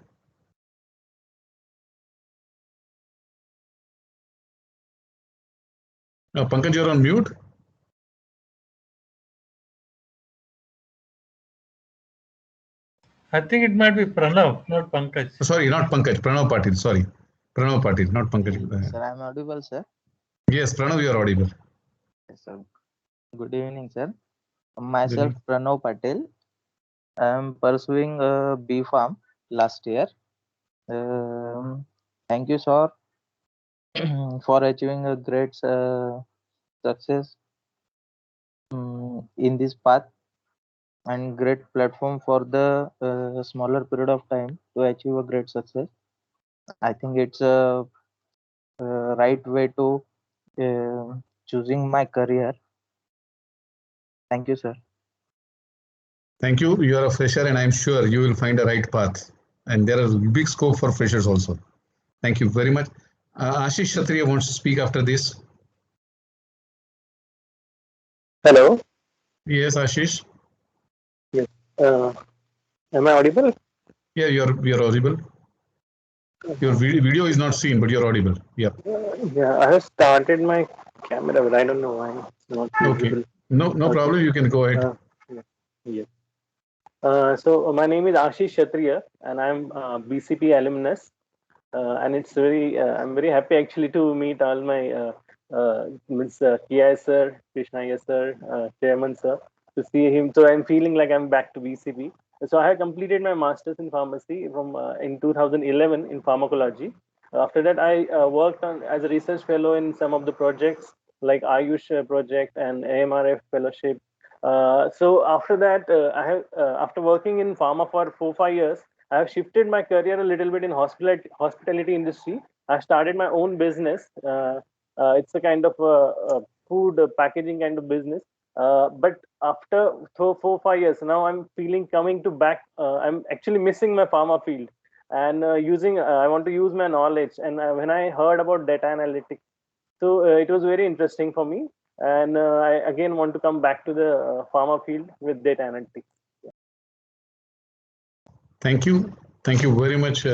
Pankaj, you're on mute. I think it might be Pranav, not Pankaj. Sorry, not Pankaj. Pranav Patil. Sorry. Pranav Patil, not Pankaj. Sir, I'm audible, sir. Yes, Pranav, you are audible. Yes, sir. Good evening, sir. Myself, Pranav Patel. I am pursuing a B Farm last year. Thank you, sir, for achieving a great success in this path, and great platform for the smaller period of time to achieve a great success. I think it's a right way to choosing my career. Thank you, sir. Thank you. You are a fresher, and I'm sure you will find a right path. And there is big scope for freshers also. Thank you very much. Ashish Kshatriya wants to speak after this. Hello. Yes, Ashish. Yes. Am I audible? Yeah, you're audible. Your video is not seen, but you're audible. Yeah. Yeah, I have started my camera, but I don't know why it's not visible. Okay. No problem. You can go ahead. Yes. So my name is Ashish Kshatriya, and I'm BCP alumnus. And it's I'm very happy actually to meet all my Ms. Kia sir, Krishna sir, Chairman sir, to see him. So I'm feeling like I'm back to BCP. So I have completed my master's in pharmacy from in 2011 in pharmacology. After that, I worked on as a research fellow in some of the projects like Ayush project and AMRF fellowship. So after that, I have after working in pharma for 4-5 years, I have shifted my career a little bit in hospitality industry. I started my own business. It's a kind of food packaging kind of business. But after 4-5 years, now I'm feeling coming to back. I'm actually missing my pharma field and I want to use my knowledge. And when I heard about data analytics, so it was very interesting for me. And I again want to come back to the pharma field with data analytics. Thank you. Thank you very much.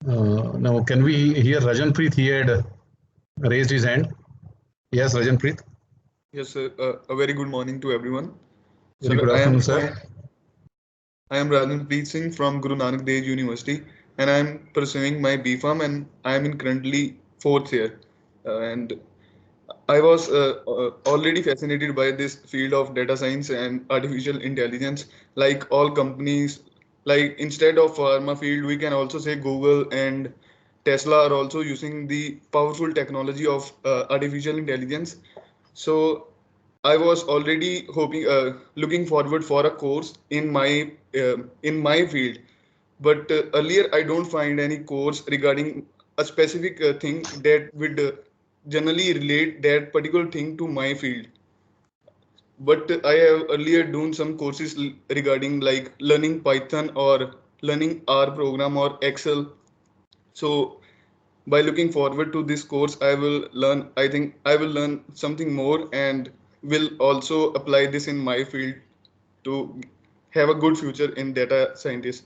Now, can we hear Rajanpreet? He had raised his hand. Yes, Rajanpreet. Yes, sir. A very good morning to everyone. Very good afternoon, sir. I am Rajanpreet Singh from Guru Nanak Dev University, and I am pursuing my B.Pharm, and I am in currently 4th year. And I was already fascinated by this field of data science and artificial intelligence. Like all companies, like instead of pharma field, we can also say Google and Tesla are also using the powerful technology of artificial intelligence. So I was already looking forward for a course in my field, but earlier I don't find any course regarding a specific thing that would generally relate that particular thing to my field. But I have earlier done some courses regarding like learning Python or learning R program or Excel. So by looking forward to this course, I think I will learn something more and will also apply this in my field to have a good future in data scientist.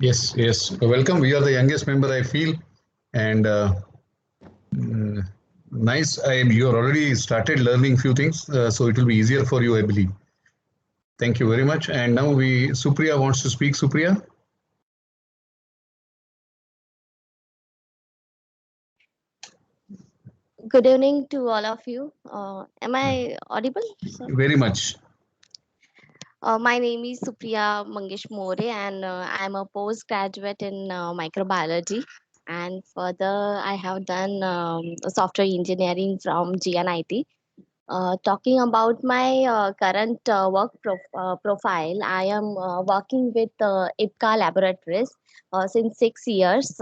Yes, yes. Welcome. We are the youngest member, I feel. And nice. You are already started learning few things, so it will be easier for you, I believe. Thank you very much. And now Supriya wants to speak. Supriya. Good evening to all of you. Am I audible? Very much. My name is Supriya Mangesh More, and I'm a postgraduate in microbiology. And further, I have done software engineering from GNIT. Talking about my current work profile, I am working with IPCA Laboratories since 6 years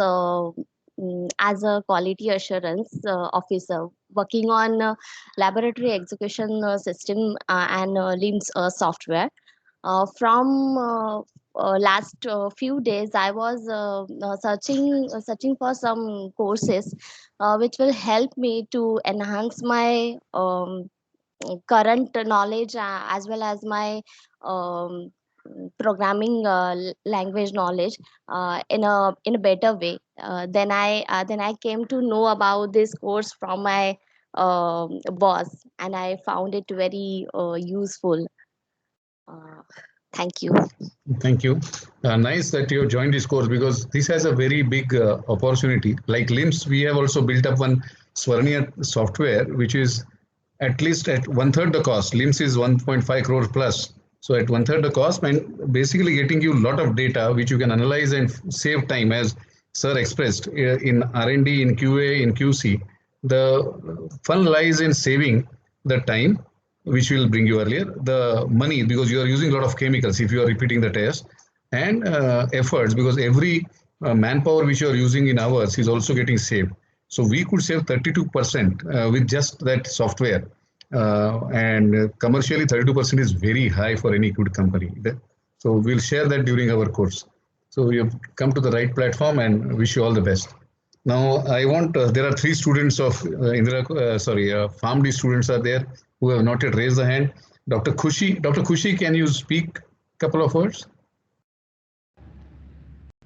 as a quality assurance officer, working on laboratory execution system and LIMS software. From last few days, I was searching for some courses which will help me to enhance my current knowledge as well as my um, programming language knowledge in a better way. Then I came to know about this course from my boss, and I found it very useful. Thank you. Thank you. Nice that you have joined this course because this has a very big opportunity. Like LIMS, we have also built up one Swarniya software, which is at least at 1/3 the cost. LIMS is 1.5 crore plus. So at 1/3 the cost, and basically getting you a lot of data which you can analyze and save time, as Sir expressed in R&D, in QA, in QC. The fun lies in saving the time, which will bring you earlier, the money, because you are using a lot of chemicals if you are repeating the test, and efforts, because every manpower which you are using in hours is also getting saved. So we could save 32% with just that software. And commercially, 32% is very high for any good company. So we'll share that during our course. So you've come to the right platform and wish you all the best. Now, I want, there are 3 students of PharmD students are there who have not yet raised the hand. Dr. Khushi, can you speak a couple of words?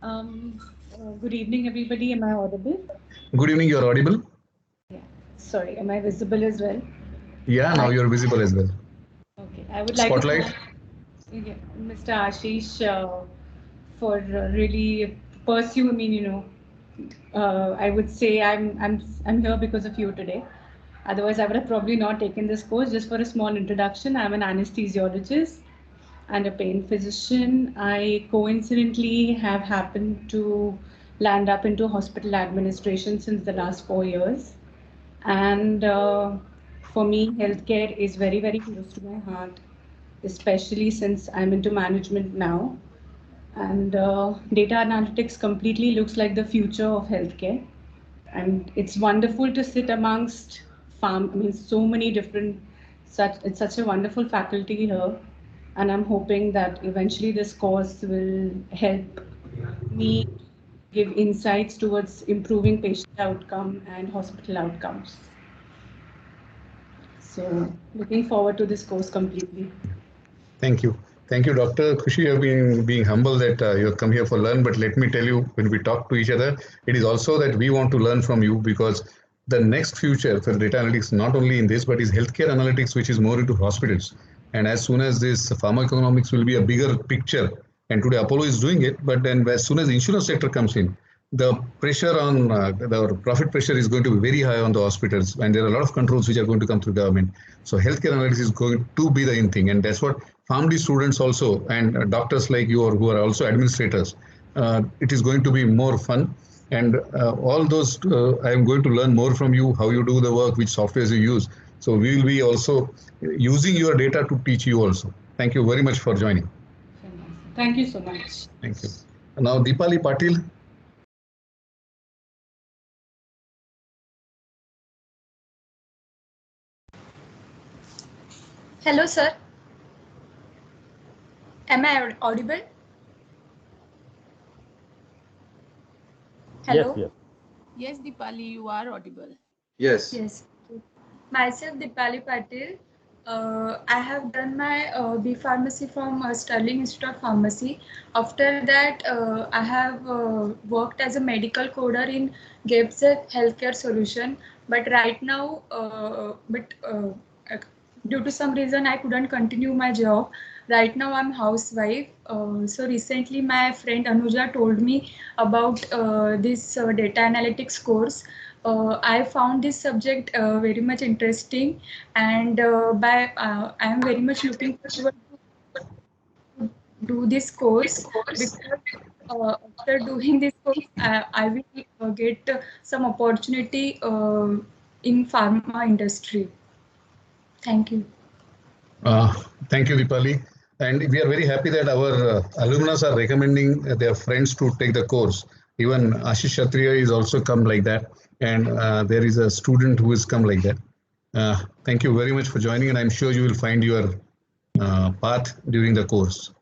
Good evening, everybody. Am I audible? Good evening, you're audible. Yeah. Sorry, am I visible as well? Yeah, now you're visible as well. Okay. I would Spotlight. like to thank Mr. Ashish for really pursuing me, I would say I'm here because of you today. Otherwise, I would have probably not taken this course. Just for a small introduction, I'm an anesthesiologist and a pain physician. I coincidentally have happened to land up into hospital administration since the last 4 years. And for me, healthcare is very, very close to my heart, especially since I'm into management now. And data analytics completely looks like the future of healthcare. And it's wonderful to sit amongst so many different, it's such a wonderful faculty here. And I'm hoping that eventually this course will help me give insights towards improving patient outcome and hospital outcomes. So looking forward to this course completely. Thank you. Thank you, Dr. Khushi. You have been being humble that you have come here for learn, but let me tell you, when we talk to each other, it is also that we want to learn from you, because the next future for data analytics, not only in this, but is healthcare analytics, which is more into hospitals. And as soon as this pharmacoeconomics will be a bigger picture, and today Apollo is doing it, but then as soon as the insurance sector comes in, the pressure on the profit pressure is going to be very high on the hospitals, and there are a lot of controls which are going to come through government. So healthcare analytics is going to be the in thing, and that's what PharmD students also, and doctors like you who are also administrators, it is going to be more fun. And all those, I am going to learn more from you, how you do the work, which softwares you use. So we will be also using your data to teach you also. Thank you very much for joining. Thank you so much. Thank you. Now, Deepali Patil. Hello, sir. Am I audible? Hello? Yes, yes. Yes, Deepali, you are audible. Yes. Yes. Myself, Deepali Patil. I have done my B Pharmacy from Sterling Institute of Pharmacy. After that, I have worked as a medical coder in GapeSet Healthcare Solution. But right now, due to some reason, I couldn't continue my job. Right now, I'm housewife. So recently, my friend Anuja told me about this data analytics course. I found this subject very much interesting, and I am very much looking forward to do this course, because after doing this course, I will get some opportunity in pharma industry. Thank you. Thank you, Deepali. And we are very happy that our alumnus are recommending their friends to take the course. Even Ashish Kshatriya is also come like that. And there is a student who has come like that. Thank you very much for joining, and I'm sure you will find your path during the course.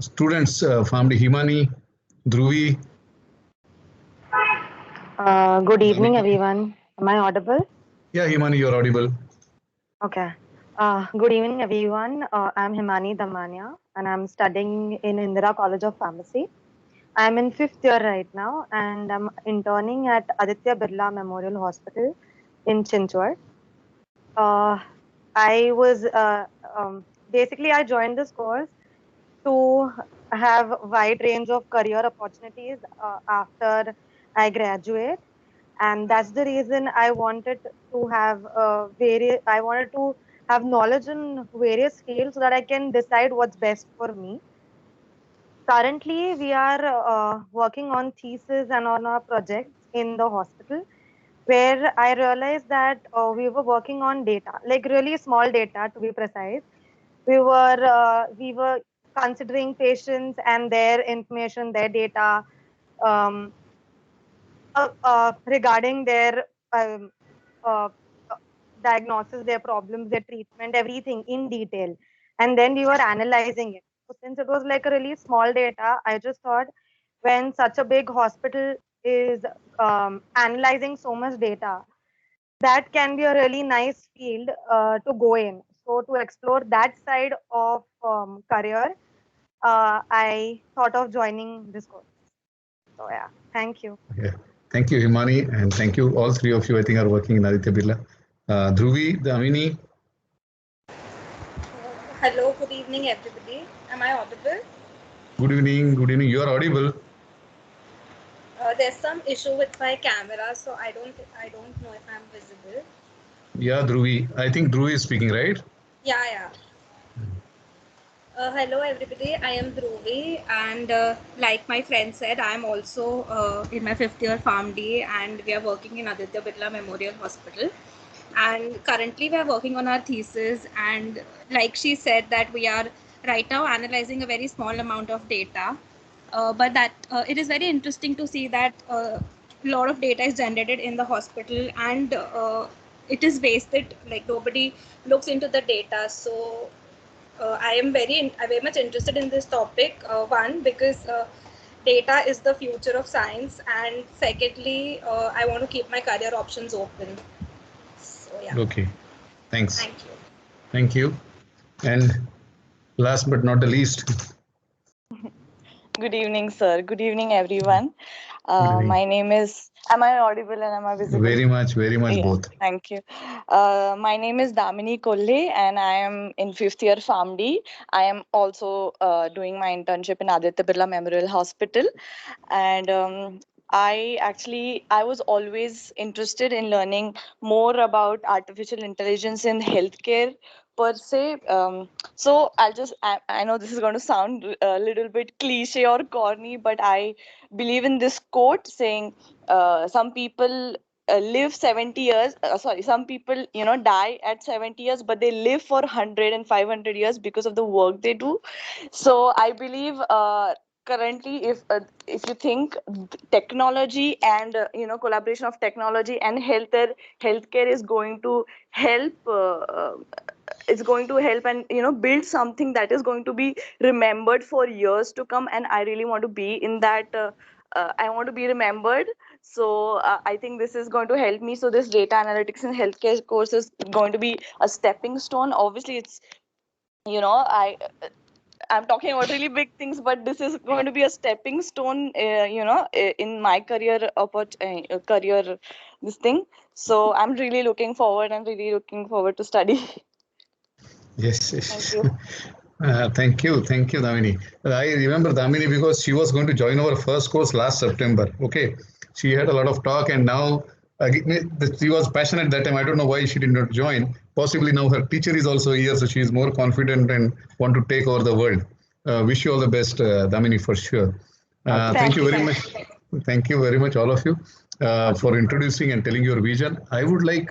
Students, family Himani, Dhruvi. Good evening, everyone. Am I audible? Yeah, Himani, you're audible. Okay. Good evening, everyone. I'm Himani Damania, and I'm studying in Indira College of Pharmacy. I'm in 5th year right now, and I'm interning at Aditya Birla Memorial Hospital in Chinchwad. I was basically I joined this course to have a wide range of career opportunities after I graduate, and that's the reason I wanted to have I wanted to have knowledge in various fields so that I can decide what's best for me. Currently, we are working on thesis and on our projects in the hospital, where I realized that we were working on data, like really small data to be precise. We were considering patients and their information, their data, regarding their diagnosis, their problems, their treatment, everything in detail. And then we were analyzing it. So since it was like a really small data, I just thought when such a big hospital is analyzing so much data, that can be a really nice field to go in. So to explore that side of career, I thought of joining this course. So yeah, thank you. Yeah. Thank you, Himani, and thank you. All three of you, I think, are working in Aditya Birla. Dhruvi, Damini. Hello, good evening, everybody. Am I audible? Good evening. Good evening. You are audible. There's some issue with my camera, so I don't know if I'm visible. Yeah, Dhruvi. I think Dhruvi is speaking, right? Yeah, yeah. Hello, everybody. I am Dhruvi, and like my friend said, I'm also in my 5th year PharmD, and we are working in Aditya Birla Memorial Hospital. And currently, we are working on our thesis, and like she said, that we are right now analyzing a very small amount of data. But that it is very interesting to see that a lot of data is generated in the hospital, and it is wasted. Like nobody looks into the data. So I'm very much interested in this topic. One, because data is the future of science, and secondly, I want to keep my career options open. So yeah. Okay. Thanks. Thank you. Thank you. And last but not the least. Good evening, sir. Good evening, everyone. Good evening. My name is, am I audible and am I visible? Very much Yeah, both. thank you. My name is Damini Kolle and I am in 5th year PharmD. I am also doing my internship in Aditya Birla Memorial Hospital. And I was always interested in learning more about artificial intelligence in healthcare per se. So I know this is going to sound a little bit cliche or corny, but I believe in this quote saying some people live 70 years, some people, die at 70 years, but they live for 100 and 500 years because of the work they do. So I believe currently, if you think technology and collaboration of technology and healthcare is going to help it's going to help and build something that is going to be remembered for years to come, and I really want to be in that. I want to be remembered, so I think this is going to help me. So this data analytics and healthcare course is going to be a stepping stone. Obviously, it's I'm talking about really big things, but this is going to be a stepping stone, in my career career this thing. So I'm really looking forward. I'm really looking forward to study. Yes. Thank you. Thank you, Damini. I remember Damini because she was going to join our first course last September. Okay, she had a lot of talk, and now she was passionate that time. I don't know why she did not join. Possibly now her teacher is also here, so she is more confident and want to take over the world. Wish you all the best, Damini, for sure. Thank you very much. Thank you very much, all of you, for introducing and telling your vision. I would like,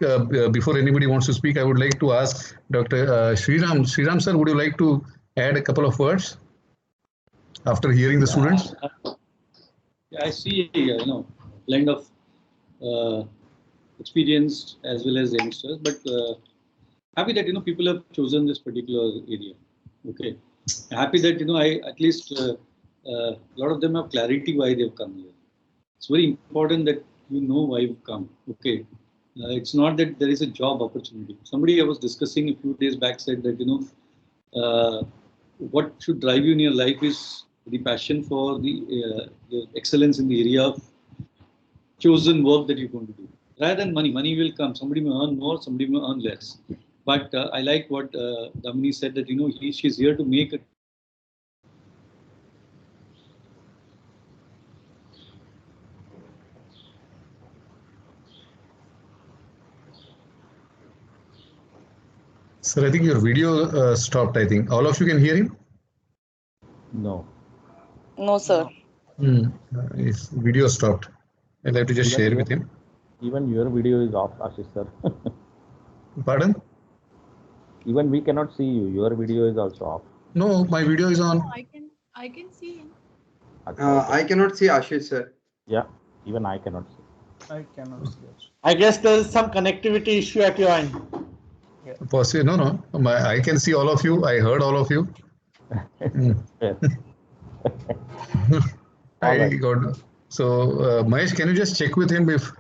before anybody wants to speak, I would like to ask Dr. Sriram. Sriram sir, would you like to add a couple of words after hearing the students? I see, blend of experienced as well as youngsters, but happy that people have chosen this particular area. Okay, happy that I at least a lot of them have clarity why they've come here. It's very important that you know why you've come. Okay, it's not that there is a job opportunity. Somebody I was discussing a few days back said that what should drive you in your life is the passion for the excellence in the area of chosen work that you're going to do. Rather than money, money will come. Somebody may earn more, somebody may earn less. But I like what Damini said that she's here to make a Sir, I think your video stopped. I think all of you can hear him. No, sir. His video stopped. I'll have to just share with him. Even your video is off, Ashish sir. Pardon? Even we cannot see you. Your video is also off. No, my video is on. No, I can see him. I cannot see Ashish sir. Yeah, even I cannot see. I cannot see. I guess there is some connectivity issue at your end. Possibly, no. I can see all of you. I heard all of you. I got. So, Mahesh, can you just check with him if?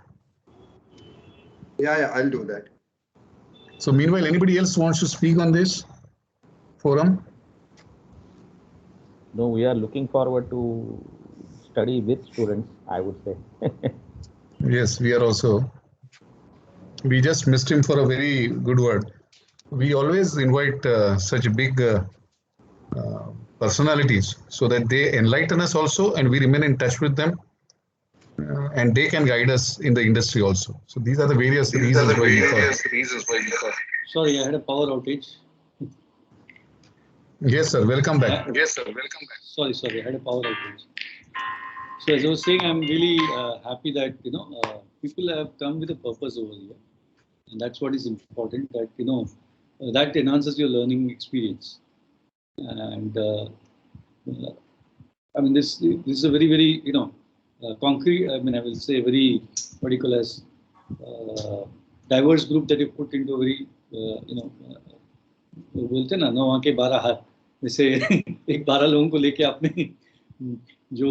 Yeah, I'll do that. So, meanwhile, anybody else wants to speak on this forum? No, we are looking forward to study with students, I would say. Yes, we are also. We just missed him for a very good word. We always invite such big personalities so that they enlighten us also and we remain in touch with them. and they can guide us in the industry also. So these are the various reasons why we thought. Sorry, I had a power outage. Yes, sir. Welcome back. Sorry, I had a power outage. So as I was saying, I'm really happy that people have come with a purpose over here, and that's what is important. That that enhances your learning experience. And I mean, this is a very concrete. I mean, I will say very what do you call as diverse group that you put into a very बोलते ना 9 आंखें 12 हाथ जैसे एक 12 लोगों को लेके आपने जो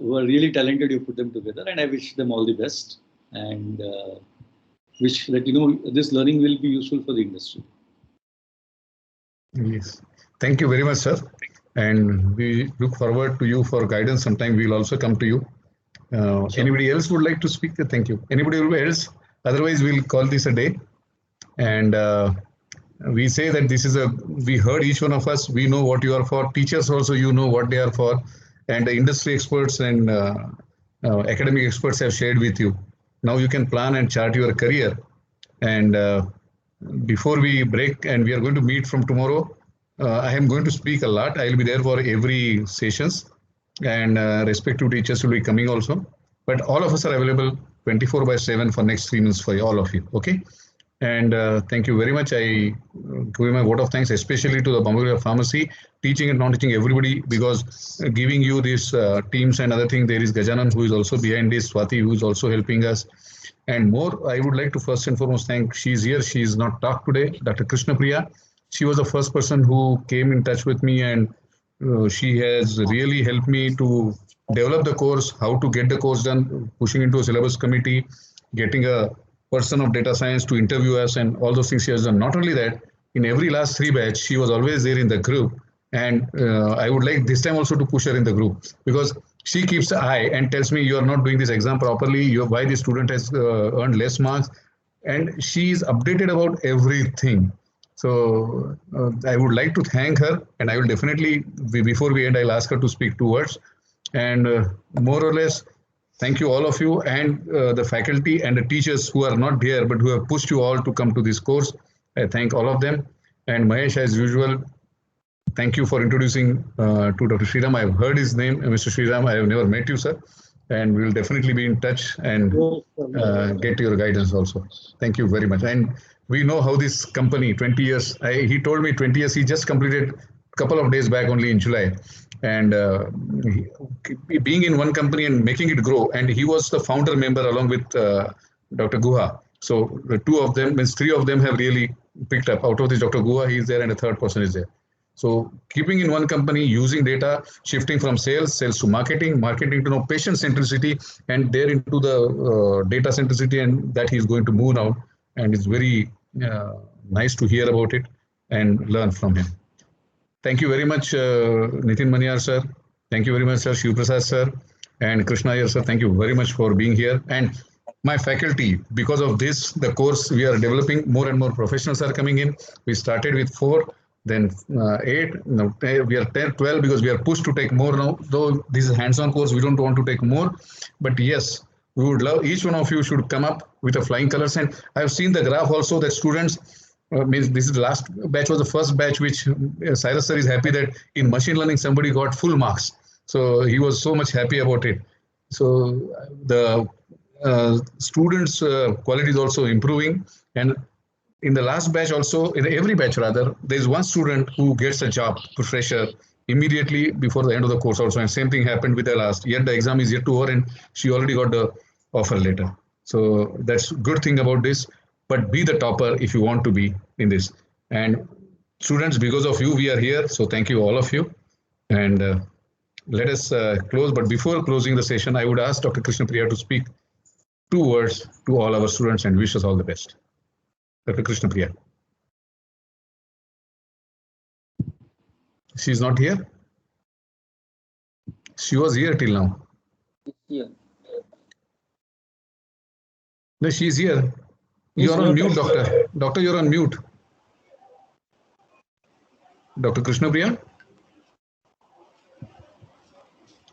who are really talented, you put them together, and I wish them all the best, and wish that this learning will be useful for the industry. Yes, thank you very much, sir, and we look forward to you for guidance. Sometime we will also come to you. Sure. Anybody else would like to speak? Thank you. Anybody else? Otherwise, we'll call this a day. And we say that this is we heard each one of us, we know what you are for. Teachers also, you know what they are for. And the industry experts and academic experts have shared with you. Now you can plan and chart your career. And before we break, and we are going to meet from tomorrow, I am going to speak a lot. I will be there for every sessions, and respective teachers will be coming also. But all of us are available 24/7 for next 3 months for all of you. Okay. And thank you very much. I give my vote of thanks, especially to the Bombay Pharmacy, teaching and non-teaching everybody, because giving you these teams and other things. There is Gajanan, who is also behind this, Swati, who is also helping us. And more, I would like to first and foremost thank, she's here, she is not talked today, Dr. Krishna Priya. She was the first person who came in touch with me, and she has really helped me to develop the course, how to get the course done, pushing into a syllabus committee, getting a person of data science to interview us, and all those things she has done. Not only that, in every last 3 batch, she was always there in the group. And I would like this time also to push her in the group, because she keeps an eye and tells me, you are not doing this exam properly, why the student has earned less marks. And she is updated about everything. So I would like to thank her, and I will definitely, before we end, I'll ask her to speak 2 words. And more or less, thank you all of you, and the faculty and the teachers who are not here, but who have pushed you all to come to this course. I thank all of them. And Mahesh, as usual, thank you for introducing to Dr. Sriram. I've heard his name, Mr. Sriram. I have never met you, sir. And we'll definitely be in touch and get your guidance also. Thank you very much. And we know how this company, 20 years, he told me 20 years, he just completed a couple of days back only in July. And being in one company and making it grow. And he was the founder member along with Dr. Guha. So the 2 of them, means 3 of them have really picked up. Out of this, Dr. Guha, he is there, and a 3rd person is there. So keeping in one company, using data, shifting from sales to marketing to patient centricity, and there into the data centricity, and that he is going to move now. And it's very nice to hear about it and learn from him. Thank you very much, Nitin Maniar, sir. Thank you very much, sir. Shiv Prasad, sir. And Krishna Iyer, sir. Thank you very much for being here. And my faculty, because of this, the course we are developing, more and more professionals are coming in. We started with 4, then 8, now we are 10, 12, because we are pushed to take more now. Though this is a hands-on course, we don't want to take more. But yes, we would love, each one of you should come up with a flying colors. And I have seen the graph also that students, means this is the last batch, was the first batch, which Cyrus sir is happy that in machine learning somebody got full marks. So he was so much happy about it. So the students' quality is also improving. And in the last batch also, in every batch rather, there is one student who gets a job, fresher, immediately before the end of the course also. And same thing happened with the last. Yet the exam is yet to over, and she already got the offer letter. So that's good thing about this. But be the topper if you want to be in this. And students, because of you, we are here. So thank you, all of you. And let us close. But before closing the session, I would ask Dr. Krishna Priya to speak 2 words to all our students and wish us all the best. Dr. Krishna Priya. She's not here? She was here till now. Yeah. No, she's here. You're on mute, doctor. Doctor, you're on mute. Dr. Krishna Priya?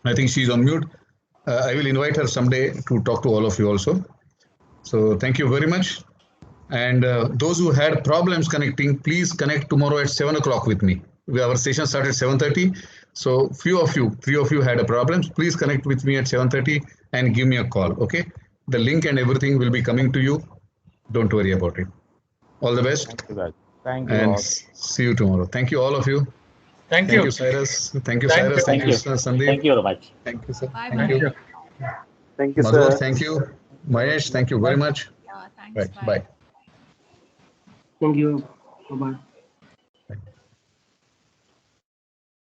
I think she's on mute. I will invite her someday to talk to all of you also. So thank you very much. And those who had problems connecting, please connect tomorrow at 7 o'clock with me. Our session started at 7:30. So few of you, 3 of you had a problem. Please connect with me at 7:30 and give me a call. Okay. The link and everything will be coming to you. Don't worry about it. All the best. Thank you, guys. Thank you And all. see you tomorrow. Thank you, all of you. Thank Thank you. you, Cyrus. Thank you, Thank Cyrus. you. Thank you, Thank you. Sandeep. Thank you very much. Thank you, sir. Bye. Thank you. Thank you, Madhur, sir. thank you. Mahesh, thank you very much. Yeah, thanks. Right. Bye. Bye. Thank you. Bye-bye.